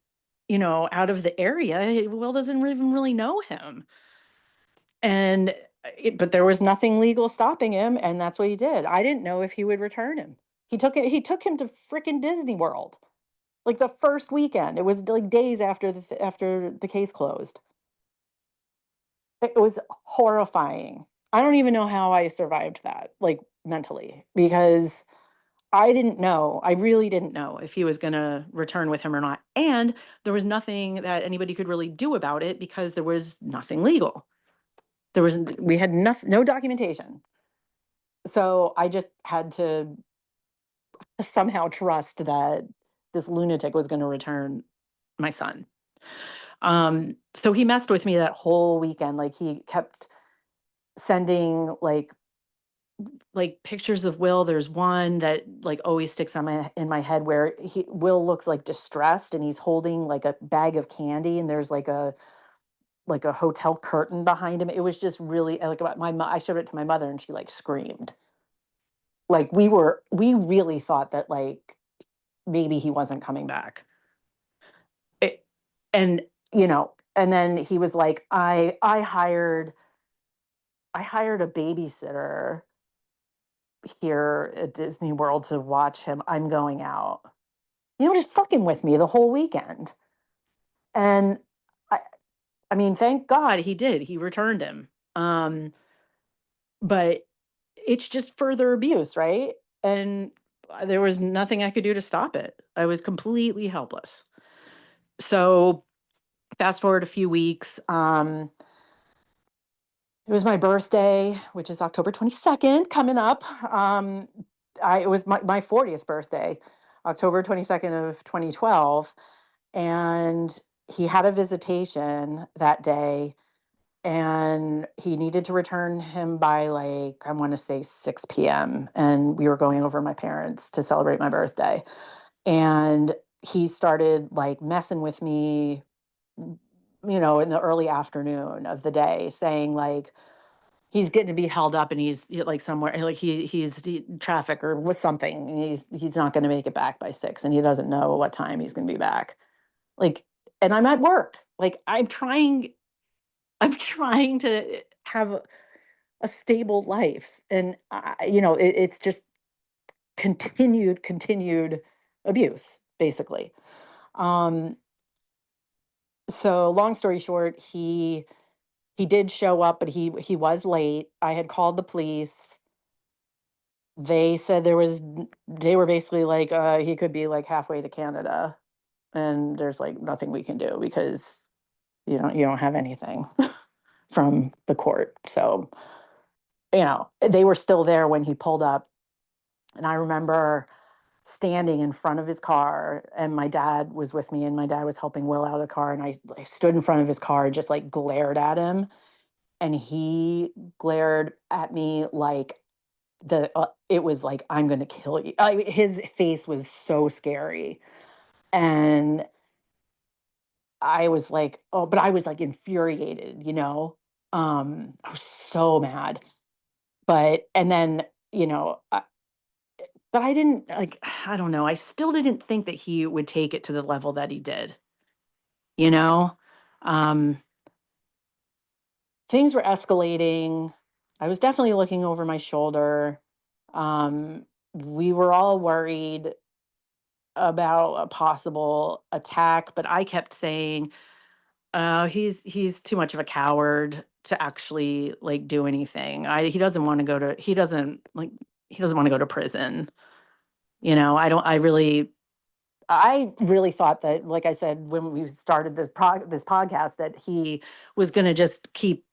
out of the area. Will doesn't even really know him. And but there was nothing legal stopping him, and that's what he did. I didn't know if he would return him. He took him to freaking Disney World. Like the first weekend. It was like days after the case closed. It was horrifying. I don't even know how I survived that, like mentally, because I didn't know. I really didn't know if he was going to return with him or not. And there was nothing that anybody could really do about it because there was nothing legal. We had no documentation. So I just had to somehow trust that this lunatic was going to return my son. So he messed with me that whole weekend. Like he kept sending like pictures of Will. There's one that like always sticks in my head where Will looks like distressed and he's holding like a bag of candy, and there's like a hotel curtain behind him. It was just really like I showed it to my mother and she like screamed. Like we really thought that like maybe he wasn't coming back. It, and and then he was like, I hired I hired a babysitter here at Disney World to watch him. I'm going out. Just fucking with me the whole weekend. And I I mean, thank God he did. He returned him. But it's just further abuse, right? And there was nothing I could do to stop it. I was completely helpless. So fast forward a few weeks. It was my birthday, which is October 22nd coming up. It was my 40th birthday, October 22nd of 2012. And he had a visitation that day, and he needed to return him by, like, I want to say 6 p.m. And we were going over my parents to celebrate my birthday. And he started like messing with me, in the early afternoon of the day, saying like, he's getting to be held up and he's like somewhere like traffic or with something, and he's not going to make it back by 6, and he doesn't know what time he's going to be back. Like, and I'm at work. Like, I'm trying to have a stable life, and it's just continued abuse, basically. Um so long story short, he did show up, but he was late. I had called the police. They said they were basically like, he could be like halfway to Canada, and there's like nothing we can do because you don't have anything from the court. So, they were still there when he pulled up. And I remember standing in front of his car, and my dad was with me, and my dad was helping Will out of the car, and I stood in front of his car and just like glared at him, and he glared at me like it was like, I'm going to kill you. His face was so scary. And I was like, oh, but I was like infuriated. I was so mad. And then, but I didn't like, I don't know. I still didn't think that he would take it to the level that he did, you know? Um, Things were escalating. I was definitely looking over my shoulder. Um, we were all worried about a possible attack, but I kept saying, he's too much of a coward to actually like do anything. He doesn't want to go to he doesn't want to go to prison. I really thought that, like I said, when we started this podcast, that he was going to just keep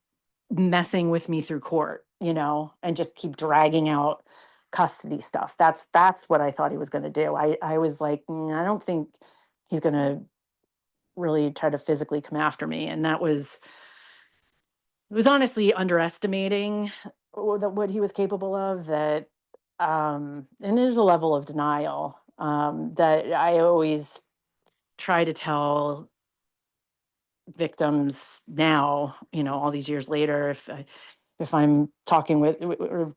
messing with me through court, and just keep dragging out custody stuff. That's what I thought he was going to do. I was like, I don't think he's going to really try to physically come after me, and it was honestly underestimating what he was capable of. And there's a level of denial that I always try to tell victims now, all these years later, if I'm talking with, or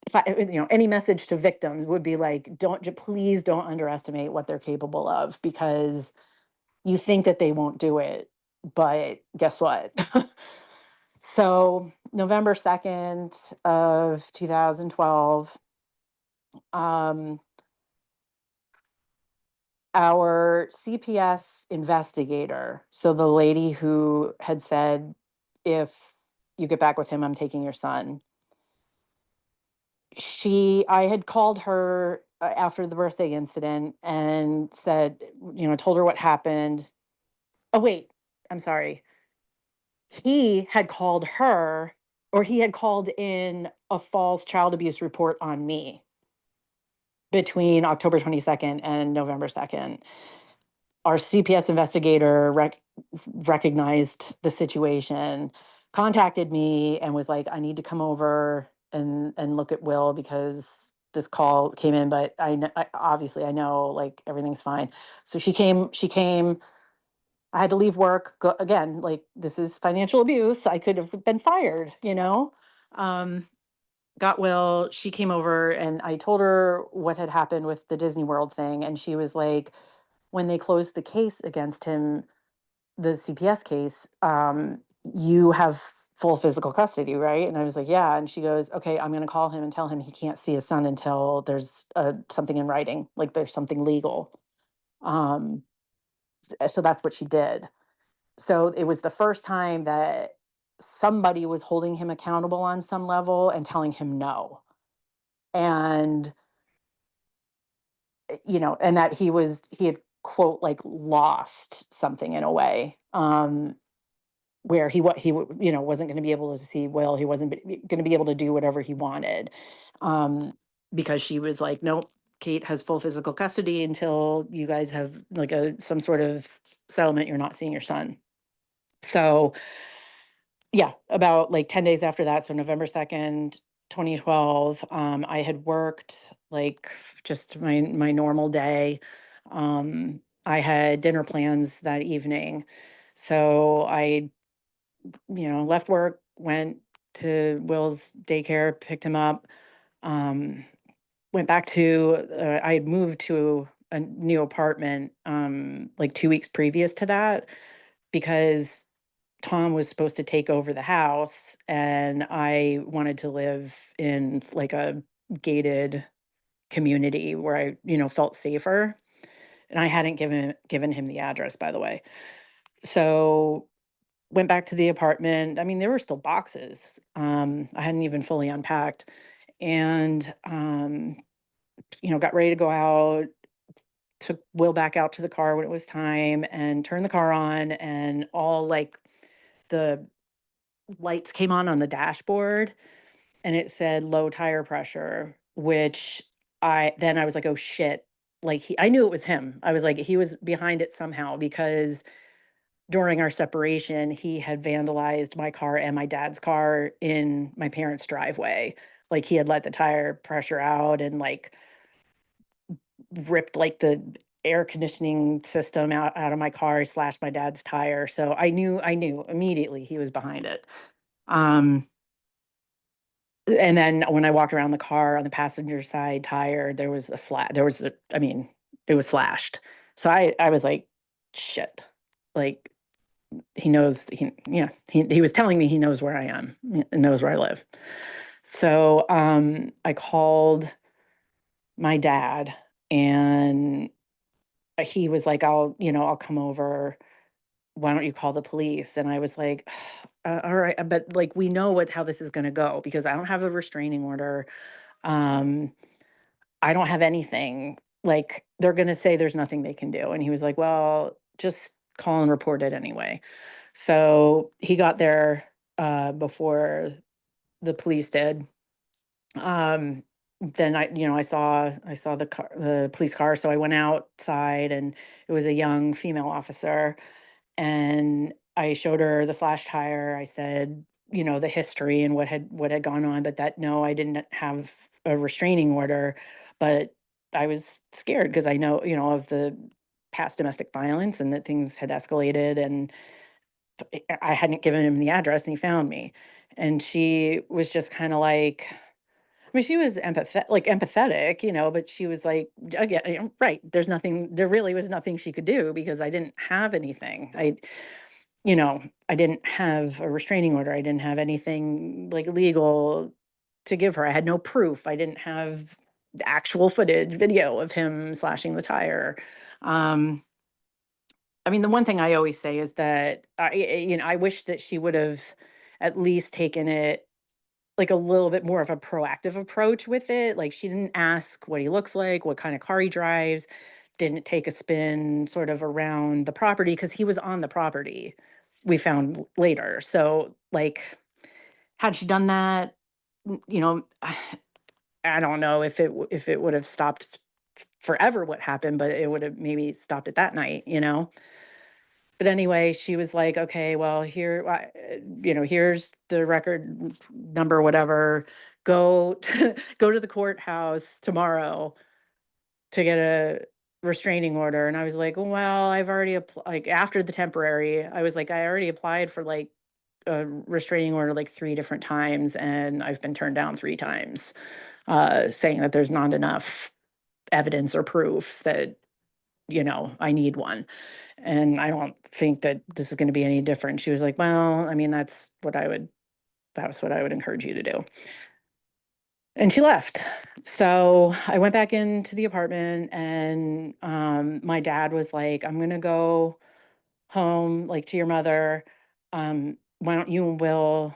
if I, any message to victims would be like, please don't underestimate what they're capable of, because you think that they won't do it, but guess what? So November 2nd of 2012, um, our CPS investigator, so the lady who had said, if you get back with him, I'm taking your son. I had called her after the birthday incident and said, told her what happened. Oh, wait, I'm sorry. He had called her, or he had called in a false child abuse report on me between October 22nd and November 2nd. Our CPS investigator recognized the situation, contacted me, and was like, I need to come over and look at Will because this call came in, but obviously I know like everything's fine. So she came. I had to leave work again. Like, this is financial abuse. I could have been fired. Um, got Will. She came over, and I told her what had happened with the Disney World thing. And she was like, when they closed the case against him, the CPS case, you have full physical custody, right? And I was like, yeah. And she goes, okay, I'm going to call him and tell him he can't see his son until there's something in writing, like there's something legal. Um, so that's what she did. So it was the first time that somebody was holding him accountable on some level and telling him no. And and that he had quote like lost something in a way. Where wasn't going to be able to see Will, he wasn't going to be able to do whatever he wanted, um, because she was like, nope, Kate has full physical custody until you guys have like some sort of settlement. You're not seeing your son. So yeah, about like 10 days after that, so November 2nd, 2012, I had worked like just my normal day. I had dinner plans that evening. So I, left work, went to Will's daycare, picked him up, um, went back to I had moved to a new apartment like 2 weeks previous to that because Tom was supposed to take over the house and I wanted to live in like a gated community where I, felt safer. And I hadn't given him the address, by the way. So went back to the apartment. I mean, there were still boxes. I hadn't even fully unpacked. And got ready to go out, took Will back out to the car when it was time and turned the car on and all like the lights came on the dashboard and it said low tire pressure, which I was like, "Oh shit." Like I knew it was him. I was like, he was behind it somehow because during our separation, he had vandalized my car and my dad's car in my parents' driveway. Like he had let the tire pressure out and like ripped like the air conditioning system out of my car, slashed my dad's tire. So I knew immediately he was behind it. Um And then when I walked around the car on the passenger side tire, there was a I mean, it was slashed. So I was like, shit. Like he knows he was telling me he knows where I am, and knows where I live. So I called my dad and he was like, I'll come over. Why don't you call the police? And I was like, all right, but like we know how this is going to go because I don't have a restraining order. Um, I don't have anything. Like they're going to say there's nothing they can do. And he was like, well, just call and report it anyway. So he got there before the police did. Then I saw the police car. So I went outside and it was a young female officer and I showed her the slash tire. I said, the history and what had gone on, but that no, I didn't have a restraining order, but I was scared because I know, of the past domestic violence and that things had escalated and I hadn't given him the address and he found me. And she was just kind of like, I mean, she was empathetic, but she was like, again, right. There really was nothing she could do because I didn't have anything. I didn't have a restraining order. I didn't have anything like legal to give her. I had no proof. I didn't have the actual footage, video of him slashing the tire. Um, I mean, the one thing I always say is that I wish that she would have at least taken it like a little bit more of a proactive approach with it. Like she didn't ask what he looks like, what kind of car he drives, didn't take a spin sort of around the property because he was on the property. We found later. So like had she done that, I don't know if it would have stopped forever what happened, but it would have maybe stopped it that night. But anyway, she was like, "Okay, well, here's the record number, whatever. Go go to the courthouse tomorrow to get a restraining order." And I was like, "Well, I've already applied." Like after the temporary, I was like, "I already applied for like a restraining order like 3 different times, and I've been turned down 3 times, saying that there's not enough evidence or proof that I need one." And I don't think that this is going to be any different. She was like, well, I mean, that's what I would That's what I would encourage you to do. And she left. So I went back into the apartment, and my dad was like, I'm gonna go home, like, to your mother. Why don't you and Will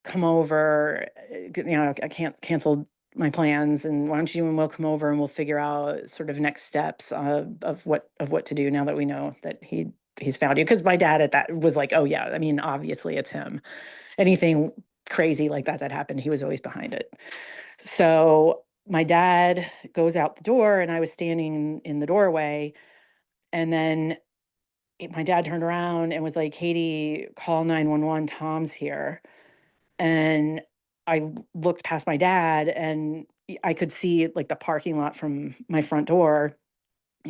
come over? I can't cancel my plans, and why don't you and Will come over and we'll figure out sort of next steps of what to do now that we know that he's found you. Because my dad at that was like, oh yeah, I mean, obviously it's him. Anything crazy like that happened, he was always behind it. So my dad goes out the door, and I was standing in the doorway, and then my dad turned around and was like, Katie, call 911, Tom's here. And I looked past my dad, and I could see like the parking lot from my front door.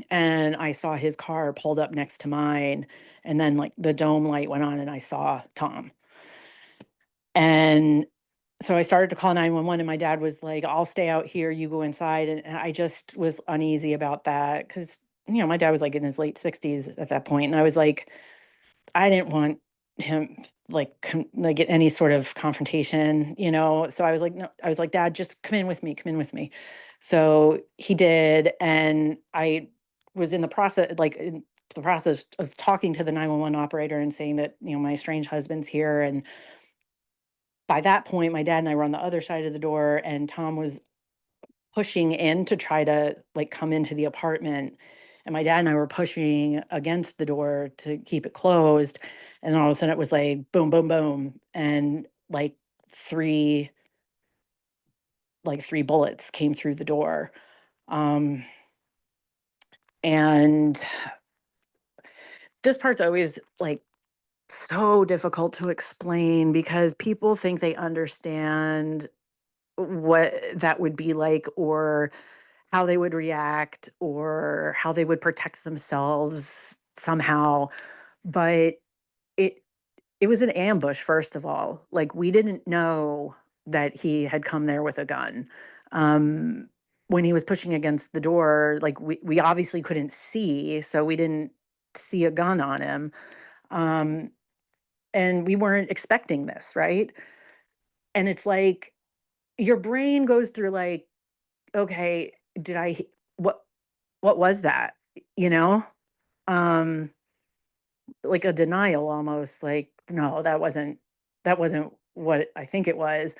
And I saw his car pulled up next to mine. And then like the dome light went on, and I saw Tom. And so I started to call 911, and my dad was like, I'll stay out here, you go inside. And I just was uneasy about that because, my dad was like in his late 60s at that point. And I was like, I didn't want him like like get any sort of confrontation, So I was like, no, I was like, Dad, just come in with me, come in with me. So he did, and I was in the process of talking to the 911 operator and saying that my estranged husband's here. And by that point, my dad and I were on the other side of the door, and Tom was pushing in to try to like come into the apartment. And my dad and I were pushing against the door to keep it closed. And then all of a sudden it was like boom, boom, boom. And three, three bullets came through the door. Um, and this part's always like so difficult to explain because people think they understand what that would be like, or how they would react, or how they would protect themselves somehow. But it it was an ambush, first of all. Like, we didn't know that he had come there with a gun. Um, when he was pushing against the door, like, we obviously couldn't see, so we didn't see a gun on him. Um, and we weren't expecting this, right? And it's like your brain goes through like, okay, did I what what was that? You know? Um, like a denial almost, like, no, that wasn't what I think it was.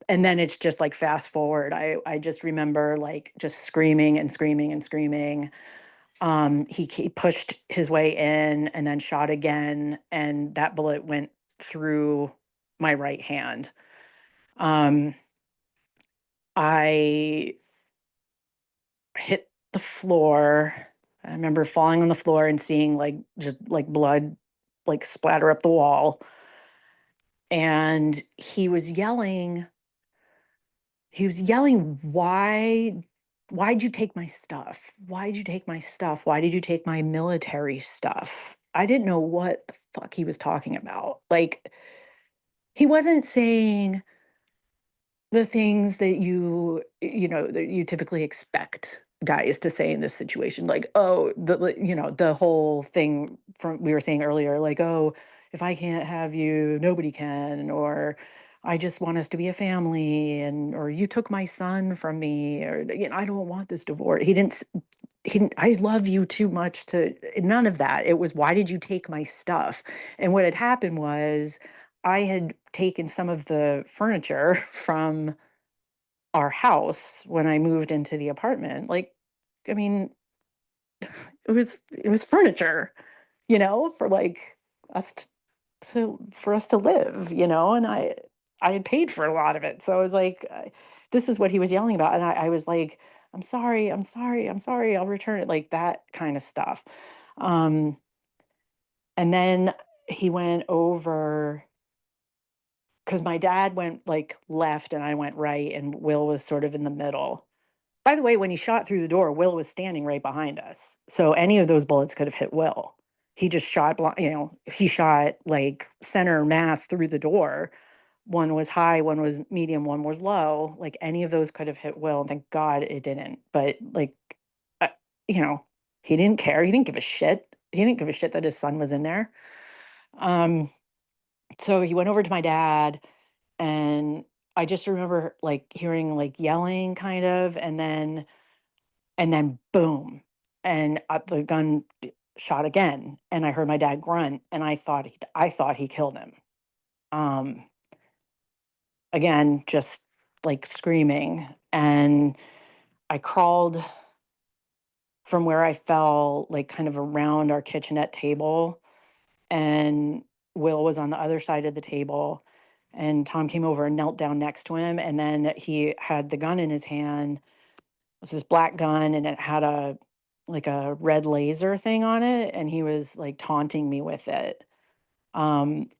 And then it's just like fast forward. I just remember like just screaming and screaming and screaming. He pushed his way in and then shot again, and that bullet went through my right hand. Um, I hit the floor. I remember falling on the floor and seeing like just like blood like splatter up the wall. And he was yelling, why'd you take my stuff? Why'd you take my stuff? Why did you take my military stuff? I didn't know what the fuck he was talking about. Like, he wasn't saying the things that that you typically expect guys to say in this situation, like, oh, the whole thing from we were saying earlier, like, oh, if I can't have you, nobody can, or I just want us to be a family, and or you took my son from me, or I don't want this divorce. He didn't, I love you too much to, none of that. It was, why did you take my stuff? And what had happened was I had taken some of the furniture from our house when I moved into the apartment. Like, I mean, it was furniture, for like us for us to live, and I had paid for a lot of it. So I was like, this is what he was yelling about. And I was like, I'm sorry, I'm sorry, I'm sorry, I'll return it, like that kind of stuff. Um, and then he went over because my dad went like left and I went right, and Will was sort of in the middle. By the way, when he shot through the door, Will was standing right behind us. So any of those bullets could have hit Will. He just shot, he shot like center mass through the door. One was high, one was medium, one was low. Like, any of those could have hit Will. And thank God it didn't. But like, uh, you know, he didn't care. He didn't give a shit. He didn't give a shit that his son was in there. Um, so he went over to my dad, And I just remember like hearing like yelling kind of, and then boom, and the gun shot again, and I heard my dad grunt, and I thought he killed him. Um, Again, just like screaming, and I crawled from where I fell, like kind of around our kitchenette table, and Will was on the other side of the table, and Tom came over and knelt down next to him, and then he had the gun in his hand. It was this black gun, and it had a like a red laser thing on it, and he was like taunting me with it.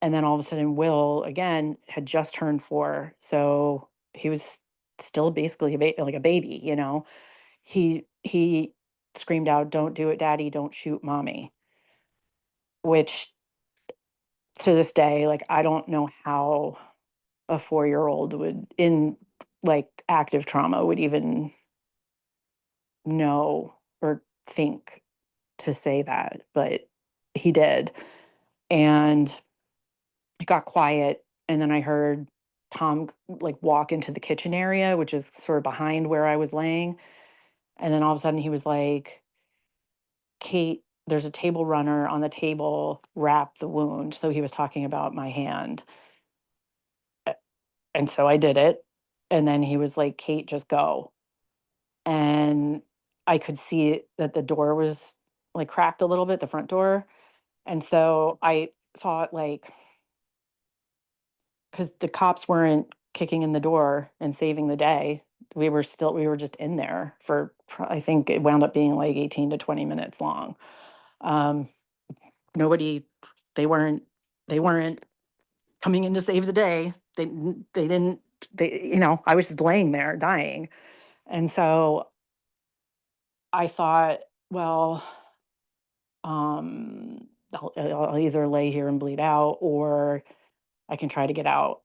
And then all of a sudden, Will again had just turned 4, so he was still basically like a baby, you know. He screamed out, "Don't do it, Daddy! Don't shoot Mommy!" Which to this day, like I don't know how a 4-year-old would in like active trauma would even know or think to say that, but he did. And it got quiet, and then I heard Tom like walk into the kitchen area, which is sort of behind where I was laying. And then all of a sudden he was like, "Kate, there's a table runner on the table, wrap the wound." So he was talking about my hand. And so I did it. And then he was like, "Kate, just go." And I could see that the door was like cracked a little bit, the front door. And so I thought like, because the cops weren't kicking in the door and saving the day, we were just in there for I think it wound up being like 18 to 20 minutes long. Um, Nobody, they weren't they weren't coming in to save the day. They didn't they you know, I was just laying there dying. And so I thought, well, um, I'll either lay here and bleed out, or I can try to get out.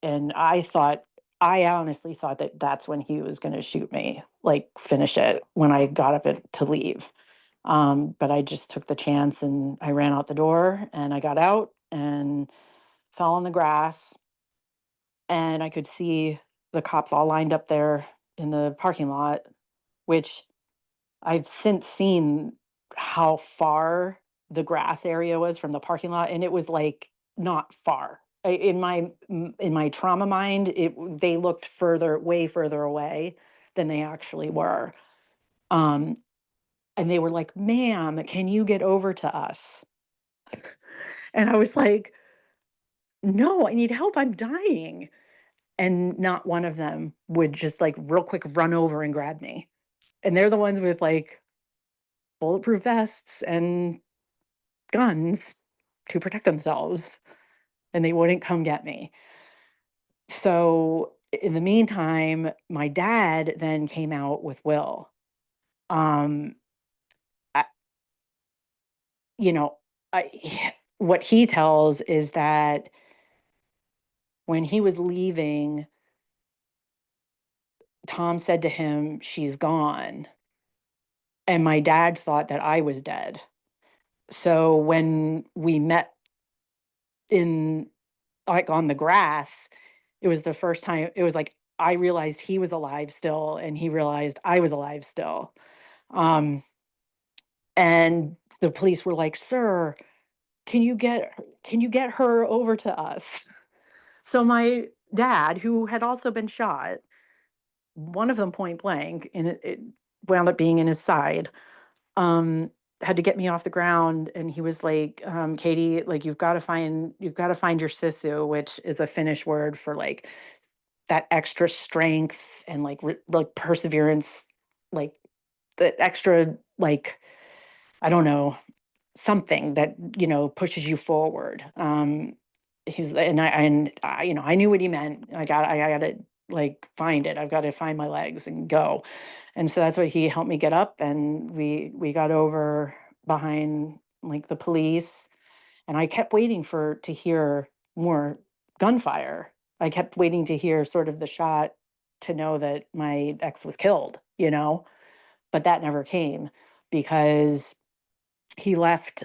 And I honestly thought that that's when he was going to shoot me, like finish it when I got up to leave. But I just took the chance and I ran out the door, and I got out and fell on the grass, and I could see the cops all lined up there in the parking lot, which I've since seen how far the grass area was from the parking lot, and it was, like, not far. In my trauma mind, they looked way further away than they actually were. Um, and they were like, "Ma'am, can you get over to us?" And I was like, "No, I need help, I'm dying." And not one of them would just, like, real quick run over and grab me. And they're the ones with, like, bulletproof vests and guns to protect themselves, and they wouldn't come get me. So in the meantime, my dad then came out with Will. Um, I, you know, what he tells is that when he was leaving, Tom said to him, "She's gone." And my dad thought that I was dead. So when we met in like on the grass, it was the first time it was like I realized he was alive still, and he realized I was alive still. Um, and the police were like, "Sir, can you get her over to us?" So my dad, who had also been shot, one of them point blank, and it wound up being in his side, um, had to get me off the ground, and he was like, "Katie, like you've got to find your sisu," which is a Finnish word for like that extra strength and like perseverance, like the extra like I don't know, something that pushes you forward. He's and I you know I knew what he meant. I got to like find it. I've got to find my legs and go. And so that's what he helped me get up, and we got over behind like the police, and I kept waiting for to hear more gunfire. I kept waiting to hear sort of the shot to know that my ex was killed, but that never came because he left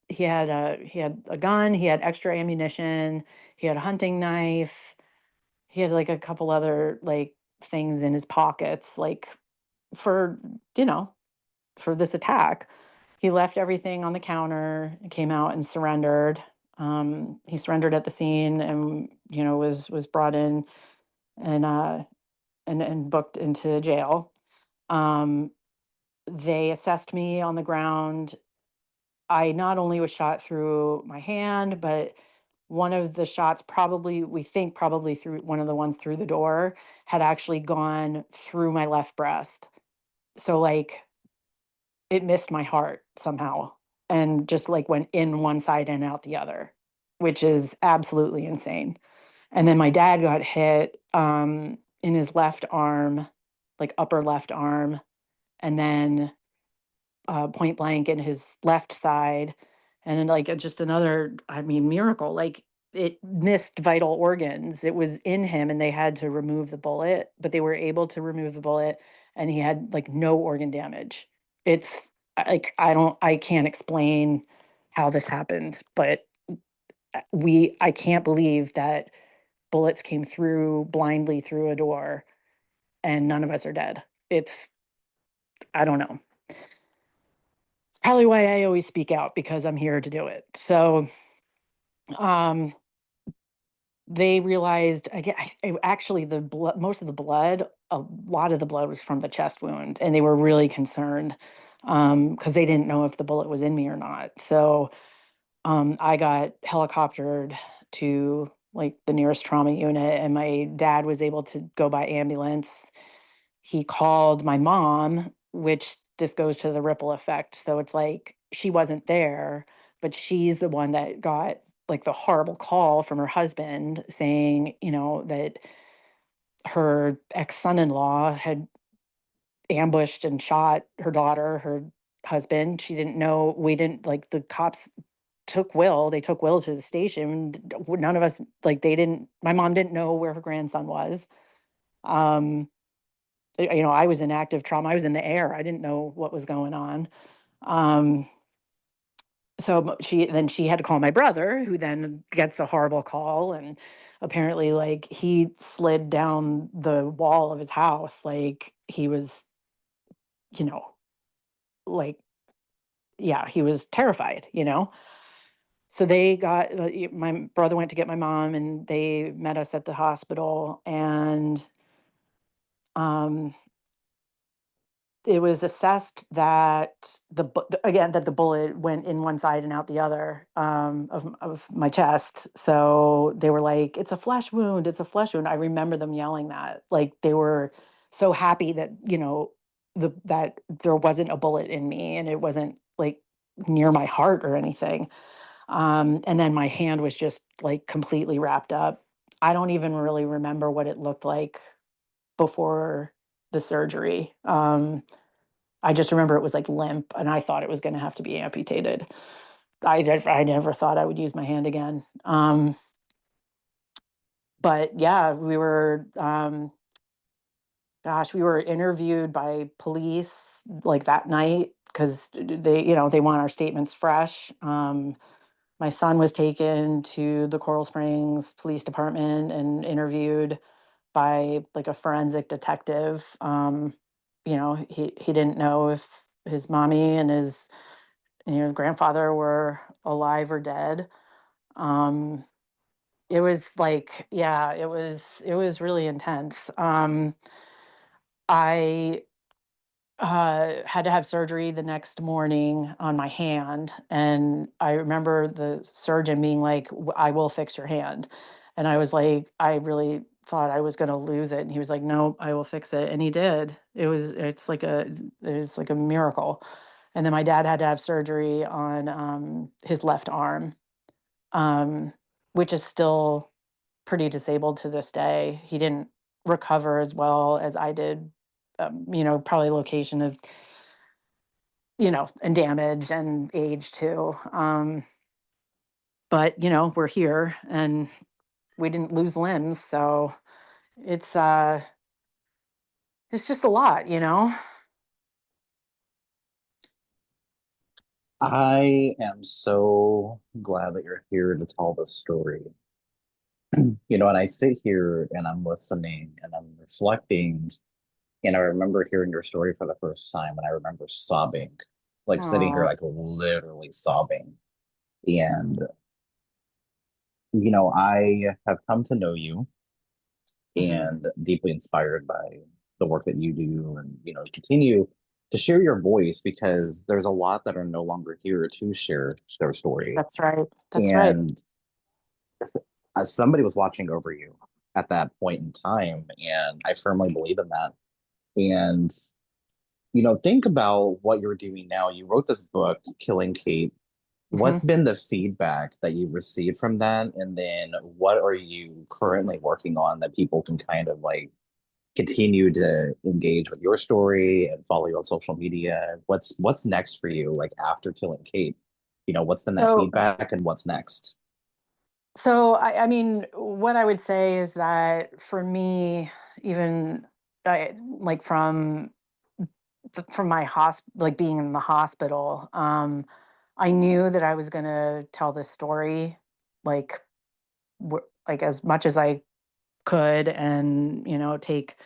he had a gun, he had extra ammunition, he had a hunting knife, he had like a couple other like things in his pockets, like for, you know, for this attack. He left everything on the counter, came out and surrendered. He surrendered at the scene and, was brought in and and booked into jail. Um, they assessed me on the ground. I not only was shot through my hand, but one of the shots, probably, we think probably through one of the ones through the door, had actually gone through my left breast. So like it missed my heart somehow and just like went in one side and out the other, which is absolutely insane. And then my dad got hit in his left arm, like upper left arm, and then point blank in his left side. And then, like, just another, I mean, miracle. Like, it missed vital organs. It was in him, and they had to remove the bullet, but they were able to remove the bullet, and he had like no organ damage. It's like, I can't explain how this happened, but I can't believe that bullets came through blindly through a door and none of us are dead. It's, I don't know. It's probably why I always speak out, because I'm here to do it. So, um, they realized again, actually the blood, most of the blood, a lot of the blood was from the chest wound, and they were really concerned because they didn't know if the bullet was in me or not. So, I got helicoptered to like the nearest trauma unit, and my dad was able to go by ambulance. He called my mom, which this goes to the ripple effect. So it's like she wasn't there, but she's the one that got like the horrible call from her husband saying, that her ex son in law had ambushed and shot her daughter, her husband. She didn't know, we didn't like the cops they took Will to the station. None of us, like, my mom didn't know where her grandson was. Um, I was in active trauma. I was in the air. I didn't know what was going on. Um, so she had to call my brother, who then gets a horrible call, and apparently, like, he slid down the wall of his house, like he was, you know, like, yeah, he was terrified. So my brother went to get my mom, and they met us at the hospital, and um it was assessed that again, that the bullet went in one side and out the other, of my chest. So they were like, "It's a flesh wound. It's a flesh wound." I remember them yelling that. Like, they were so happy that that there wasn't a bullet in me, and it wasn't like near my heart or anything. And then my hand was just like completely wrapped up. I don't even really remember what it looked like before the surgery. I just remember it was like limp, and I thought it was going to have to be amputated. I never thought I would use my hand again. But yeah, we were interviewed by police like that night, because they want our statements fresh. My son was taken to the Coral Springs Police Department and interviewed by like a forensic detective. He didn't know if his mommy and his grandfather were alive or dead. Um, it was like, yeah, it was really intense. I had to have surgery the next morning on my hand, and I remember the surgeon being like, "I will fix your hand," and I was like, I really thought I was going to lose it, and he was like, "No, I will fix it," and he did. It's like a miracle. And then my dad had to have surgery on his left arm, um, which is still pretty disabled to this day. He didn't recover as well as I did. Probably location of, and damage and age too. But we're here, and we didn't lose limbs, so it's uh it's just a lot. I am so glad that you're here to tell the story. And I sit here and I'm listening and I'm reflecting, and I remember hearing your story for the first time, and I remember sobbing, like sitting here, Oh. like literally sobbing. And, I have come to know you Hmm. and deeply inspired by the work that you do and, continue to share your voice because there's a lot that are no longer here to share their story. That's right. That's right. And somebody was watching over you at that point in time, and I firmly believe in that. And think about what you're doing now. You wrote this book, Killing Kate. Hmm. What's been the feedback that you've received from that? And then what are you currently working on that people can kind of like continue to engage with your story and follow you on social media? What's next for you, like after Killing Kate? What's been that So, feedback and what's next? I mean, what I would say is that for me, even like from my like being in the hospital, I knew that I was going to tell this story, like, like as much as I could, and take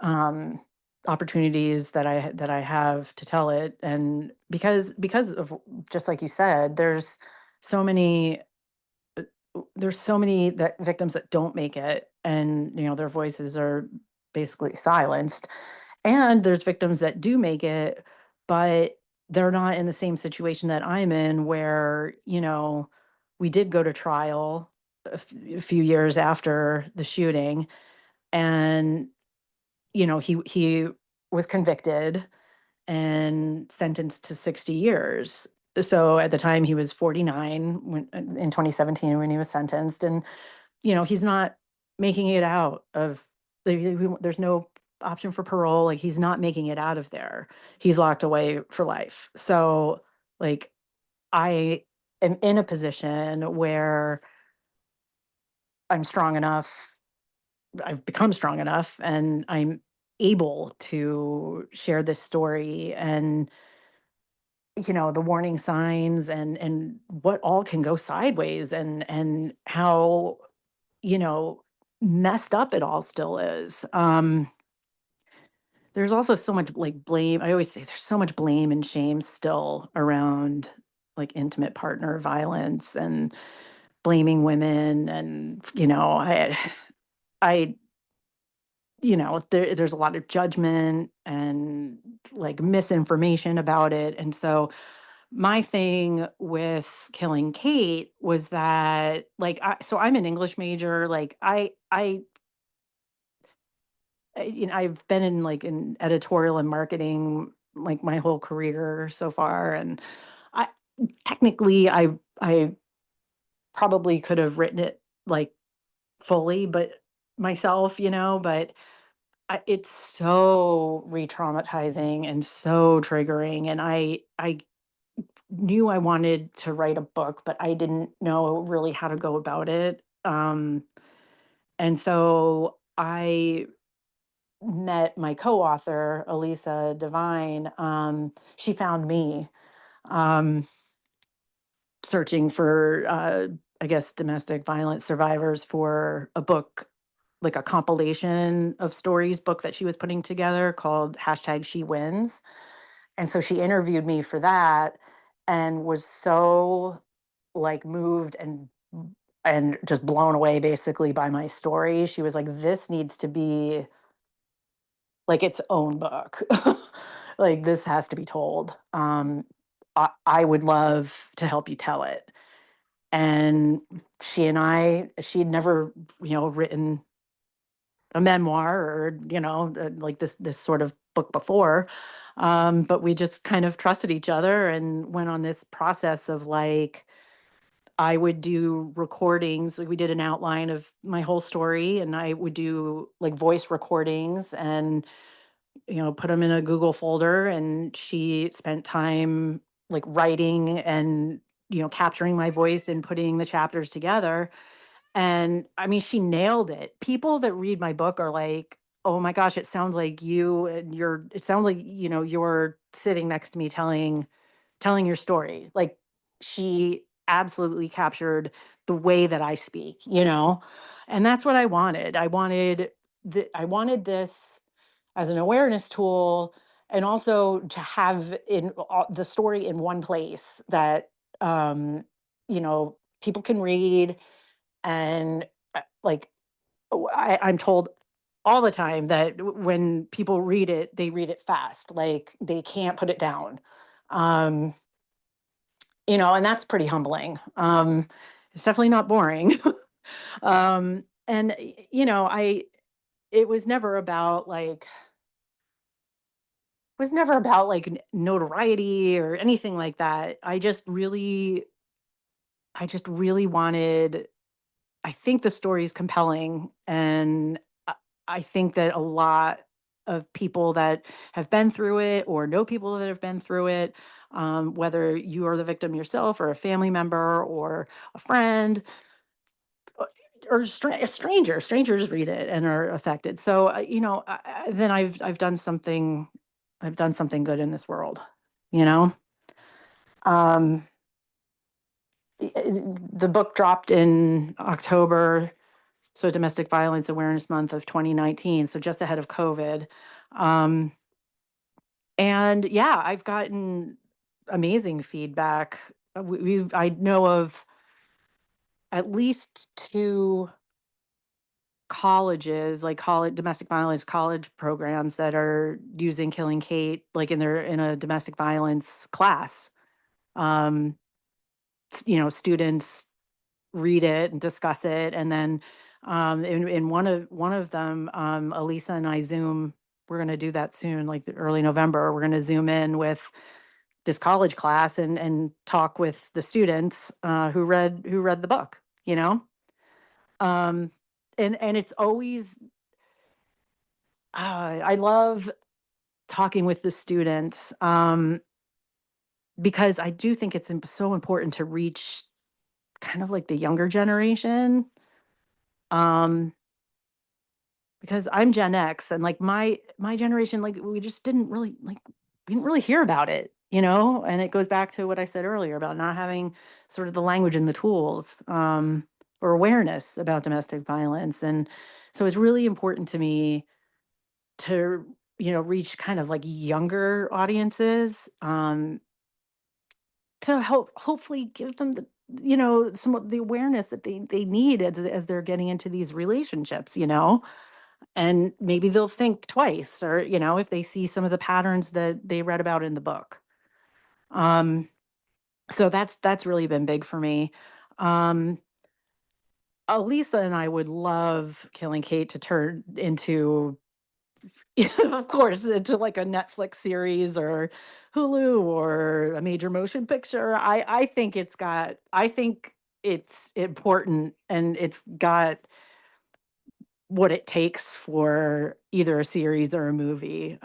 um, opportunities that I have to tell it, and because of, just like you said, so many there's so many that victims that don't make it, and their voices are basically silenced, and there's victims that do make it, but they're not in the same situation that I'm in, where we did go to trial a few years after the shooting, and he was convicted and sentenced to 60 years. So at the time he was 49 in 2017 when he was sentenced, and he's not making it out of there's no option for parole, like he's not making it out of there. He's locked away for life. So like I am in a position where I'm strong enough, I've become strong enough, and I'm able to share this story, and the warning signs, and what all can go sideways, and how you know messed up it all still is. There's also so much like blame. I always say there's so much blame and shame still around like intimate partner violence, and blaming women, and I there's a lot of judgment and like misinformation about it. And so my thing with Killing Kate was that, like, so I'm an English major. Like I've been in like in editorial and marketing like my whole career so far, and I technically I probably could have written it like fully, but myself, but it's so re-traumatizing and so triggering, and I knew I wanted to write a book, but I didn't know really how to go about it. And so I met my co-author, Elisa Devine. She found me um, searching for, I guess, domestic violence survivors for a book, like a compilation of stories book that she was putting together called hashtag She Wins. And so she interviewed me for that, and was so like moved and just blown away basically by my story. She was like, this needs to be like its own book. Like this has to be told. I would love to help you tell it. And she'd never, written a memoir, or like this sort of book before, but we just kind of trusted each other and went on this process of like, I would do recordings. Like we did an outline of my whole story, and I would do like voice recordings, and put them in a Google folder, and she spent time like writing and capturing my voice and putting the chapters together. And I mean, she nailed it. People that read my book are like, "Oh my gosh, it sounds like you, and it sounds like, you're sitting next to me telling telling your story. Like, she absolutely captured the way that I speak, you know? And that's what I wanted. I wanted this as an awareness tool, and also to have the story in one place that, um, people can read. And like, I'm told all the time that when people read it, they read it fast. Like, they can't put it down. Um, and that's pretty humbling. It's definitely not boring. And it was never about like notoriety or anything like that. I just really wanted. I think the story is compelling, and I I think that a lot of people that have been through it or know people that have been through it, whether you are the victim yourself or a family member or a friend, uh, or strangers read it and are affected. So, then I've done something good in this world, you know. Um, the book dropped in October, so Domestic Violence Awareness Month of 2019, so just ahead of COVID. Um, and yeah, I've gotten amazing feedback. I know of at least two colleges, like college domestic violence college programs, that are using Killing Kate, like in a domestic violence class. Um, Students read it and discuss it, and then in one of them, Elisa and I Zoom. We're going to do that soon, like the early November. We're going to Zoom in with this college class and talk with the students who read the book. Um, and it's always I love talking with the students, because I do think it's so important to reach kind of like the younger generation. Um, because I'm Gen X, and like my generation, like we just didn't really like we didn't really hear about it, and it goes back to what I said earlier about not having sort of the language and the tools, or awareness about domestic violence. And so it's really important to me to reach kind of like younger audiences, to hopefully give them some of the awareness that they need as they're getting into these relationships, and maybe they'll think twice, or if they see some of the patterns that they read about in the book. um so that's really been big for me. um Lisa and I would love Killing Kate to turn into, of course, into like a Netflix series or Hulu or a major motion picture. I think it's important, and it's got what it takes for either a series or a movie.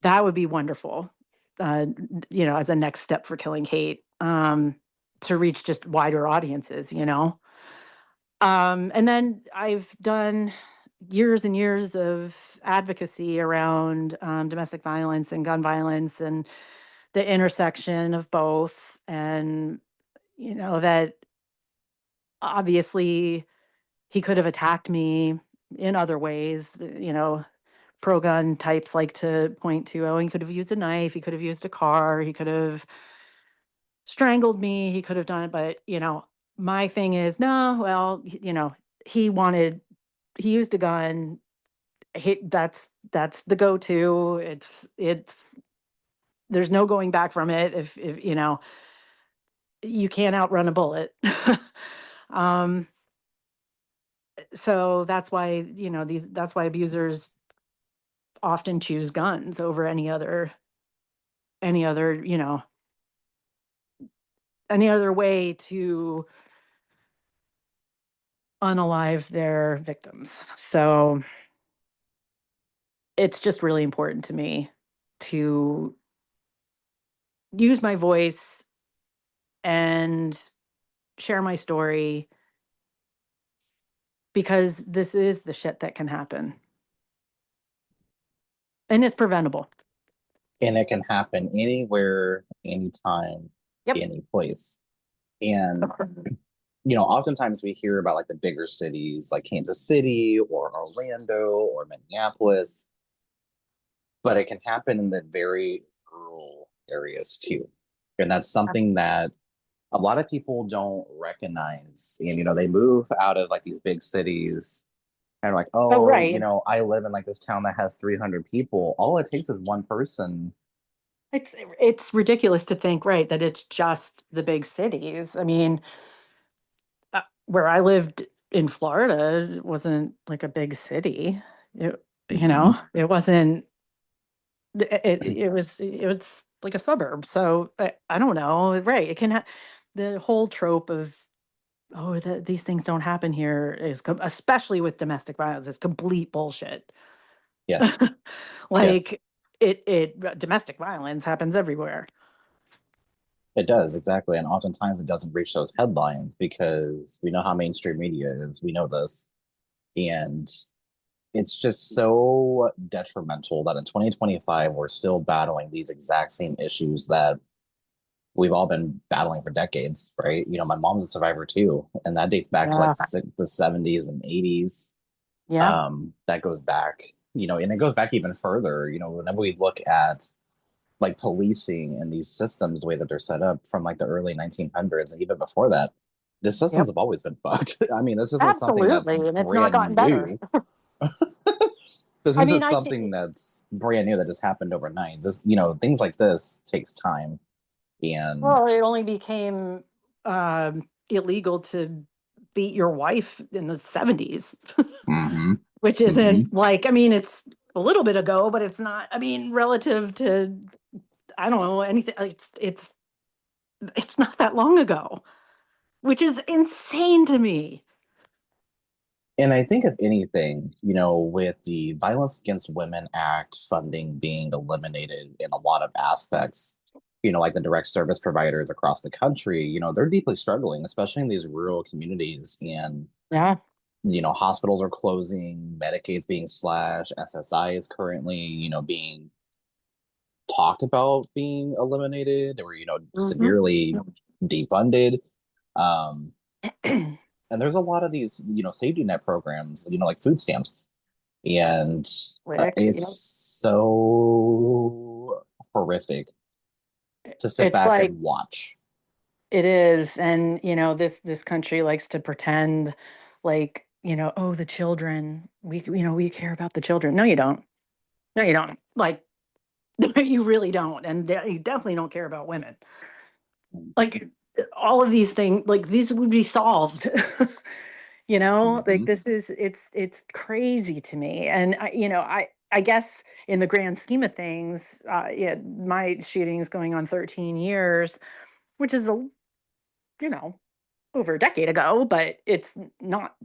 That would be wonderful, as a next step for Killing Kate, to reach just wider audiences, And then I've done years and years of advocacy around, domestic violence and gun violence, and the intersection of both. And, that obviously he could have attacked me in other ways. Pro gun types like to point to, oh, he could have used a knife, he could have used a car, he could have strangled me, he could have done it. But, my thing is, no, well, he used a gun. That's the go-to. It's There's no going back from it. If you can't outrun a bullet. um so that's why abusers often choose guns over any other you know any other way to unalive their victims. So it's just really important to me to use my voice and share my story, because this is the shit that can happen, and it's preventable. And it can happen anywhere, anytime, Yep. any place. And oftentimes we hear about like the bigger cities like Kansas City or Orlando or Minneapolis, but it can happen in the very rural areas too. And that's something that a lot of people don't recognize. And, they move out of like these big cities and like, Oh, oh, right. I live in like this town that has 300 people. All it takes is one person. It's ridiculous to think, right, that it's just the big cities. I mean, where I lived in Florida, it wasn't like a big city. It, Mhm. it wasn't. It was like a suburb. So I don't know. Right? It can the whole trope of these things don't happen here is especially with domestic violence is complete bullshit. Yes, yes, Like domestic violence happens everywhere. it does exactly. And oftentimes it doesn't reach those headlines because we know how mainstream media is. We know this. And it's just so detrimental that in 2025, we're still battling these exact same issues that we've all been battling for decades, right? My mom's a survivor too, and that dates back to like Yeah. the 70s and 80s. Yeah. That goes back, and it goes back even further, whenever we look at like policing and these systems, the way that they're set up from like the early 1900s and even before that, the systems Yep. have always been fucked. I mean, this isn't something that's Absolutely. And it's not gotten brand better. new. This I isn't mean, something that's brand new that just happened overnight. This, things like this takes time. And well, it only became illegal to beat your wife in the 70s, mhm, which mhm. isn't like, I mean, it's a little bit ago, but it's not, I mean, relative to, I don't know, anything. It's not that long ago, which is insane to me. And I think if anything, with the Violence Against Women Act funding being eliminated in a lot of aspects, like the direct service providers across the country, they're deeply struggling, especially in these rural communities. And, Yeah. hospitals are closing, Medicaid's being slashed, SSI is currently, being talked about being eliminated or, Hmm. severely defunded. Um, and there's a lot of these, safety net programs, like food stamps. And Quick. it's Yep. so horrific to sit It's back like and watch. it is, and this country likes to pretend like, oh, the children, we care about the children. No, you don't. No, you don't. Like, you really don't, and you definitely don't care about women. Like, all of these things, like these would be solved. Like Mhm. it's crazy to me, and I guess in the grand scheme of things, yeah, my shooting's going on 13 years, which is you know over a decade ago, but it's not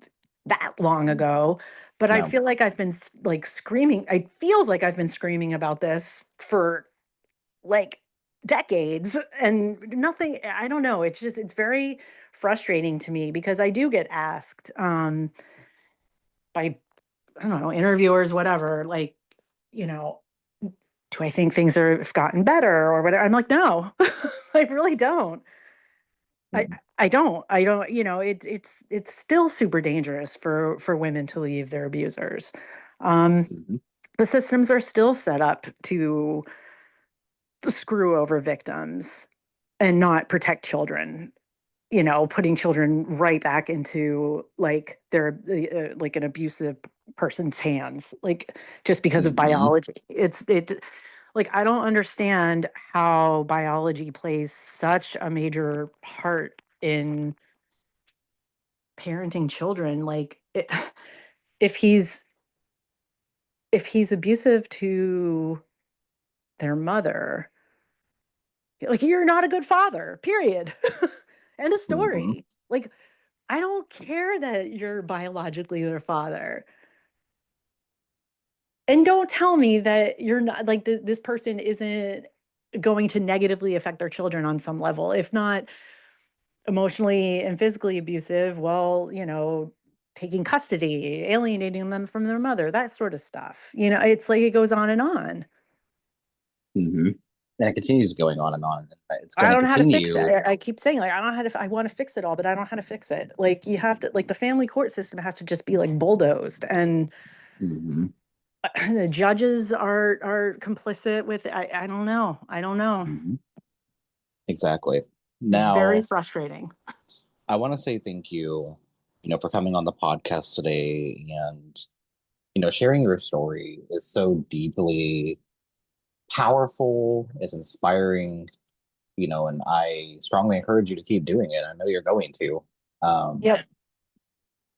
that long ago. But I No. feel like I've been like screaming. It feels like I've been screaming about this for like decades and nothing. I don't know. It's very frustrating to me because I do get asked by, I don't know, interviewers, whatever, like, you know, do I think things have gotten better or whatever? I'm like, no, I really don't. I Mhm. I don't. I don't, it's still super dangerous for women to leave their abusers. Um, Mhm. the systems are still set up to screw over victims and not protect children. Putting children right back into like their like an abusive person's hands, like just because of Mhm. biology. Like I don't understand how biology plays such a major part in parenting children. Like if he's if he's abusive to their mother, like you're not a good father. Period. End of Mhm. story. Like I don't care that you're biologically their father. And don't tell me that you're not like this person isn't going to negatively affect their children on some level. If not emotionally and physically abusive, well, taking custody, alienating them from their mother, that sort of stuff. It's like it goes on and on. hmm And it continues going on and on. It's going I to don't know how to fix it. continue. I keep saying like I don't know how to. I want to fix it all, but I don't know how to fix it. Like you have to like the family court system has to just be like bulldozed, and hmm the judges are complicit with it. I don't know. I don't know. hmm Exactly. It's very Now, frustrating. I want to say thank you, for coming on the podcast today and, sharing your story is so deeply powerful. It's inspiring, and I strongly encourage you to keep doing it. I know you're going to, um, Yep,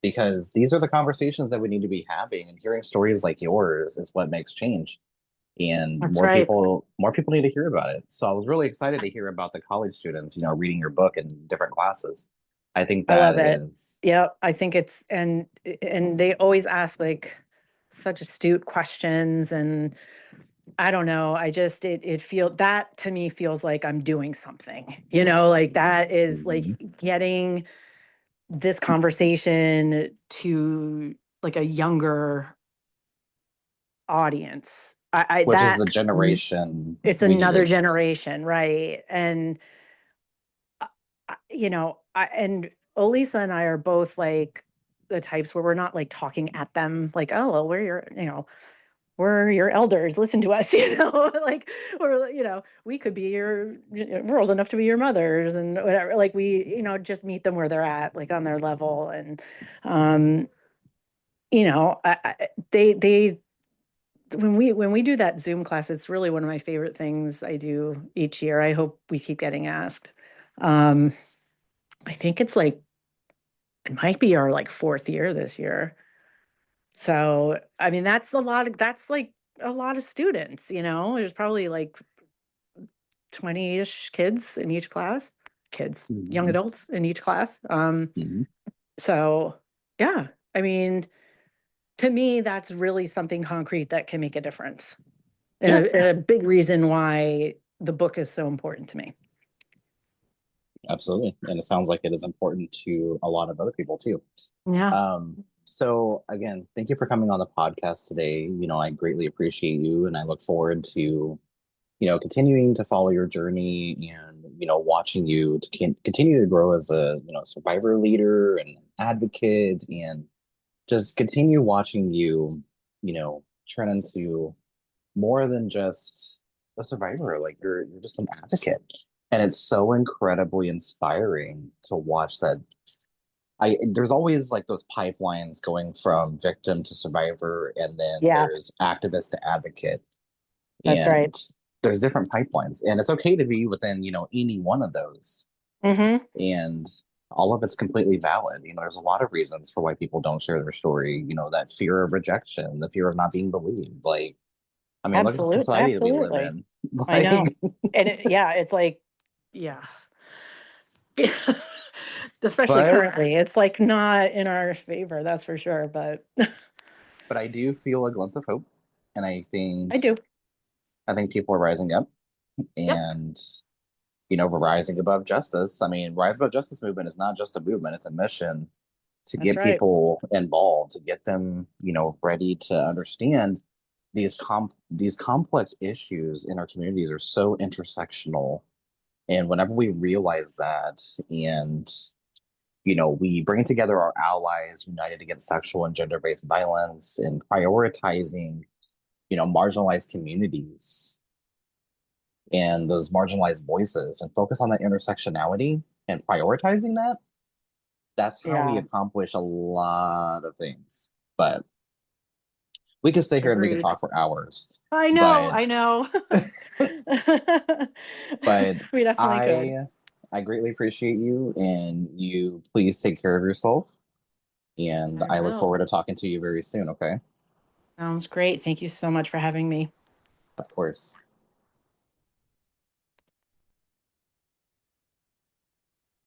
because these are the conversations that we need to be having, and hearing stories like yours is what makes change. And that's right. more people need to hear about it. So I was really excited to hear about the college students, reading your book in different classes. I think I that love it. is Yep, I think it's and they always ask like such astute questions and I don't know. I just it feel that to me feels like I'm doing something. Like that is like Mhm. getting this conversation to like a younger audience. I Which is that the generation it's we another needed. generation, right? And and Elisa and I are both like the types where we're not like talking at them like, oh, well, we're your elders, listen to us, like, or, we could be we're old enough to be your mothers and whatever. Like we, just meet them where they're at, like on their level. And, um, they, when we do that Zoom class, it's really one of my favorite things I do each year. I hope we keep getting asked. Um, I think it might be our like fourth year this year. So, I mean, that's like a lot of students, there's probably like 20-ish kids in each class, young Mhm. adults in each class. Mhm. So yeah, I mean, to me, that's really something concrete that can make a difference. And Yeah, a big reason why the book is so important to me. absolutely. And it sounds like it is important to a lot of other people too. Yeah. So again, thank you for coming on the podcast today. I greatly appreciate you and I look forward to, continuing to follow your journey and, watching you to continue to grow as a, survivor leader and advocate and just continue watching you, turn into more than just a survivor. Like you're just an advocate. And it's so incredibly inspiring to watch that. There's always like those pipelines going from victim to survivor, and then Yeah, there's activist to advocate, that's right. and there's different pipelines, and it's okay to be within any one of those, Hmm. and all of it's completely valid. There's a lot of reasons for why people don't share their story. That fear of rejection, the fear of not being believed. Like, I mean, look at the society that we live Absolutely. in. I know. Like, And yeah, it's like, yeah. Especially but currently, it's like not in our favor, that's for sure. But I do feel a glimpse of hope, and I do. I think people are rising up, Yep, and we're rising above justice. I mean, Rise Above Justice movement is not just a movement, it's a mission to that's get right. people involved, to get them, ready to understand these complex issues in our communities are so intersectional. And whenever we realize that and we bring together our allies united against sexual and gender-based violence and prioritizing, marginalized communities and those marginalized voices and focus on that intersectionality and prioritizing that, that's how we Yeah, accomplish a lot of things. But we could stay here and we could agreed. talk for hours. I know, But I know. but We definitely could. I greatly appreciate you and you please take care of yourself. And I I look will. forward to talking to you very soon, okay? Sounds great. Thank you so much for having me. Of course.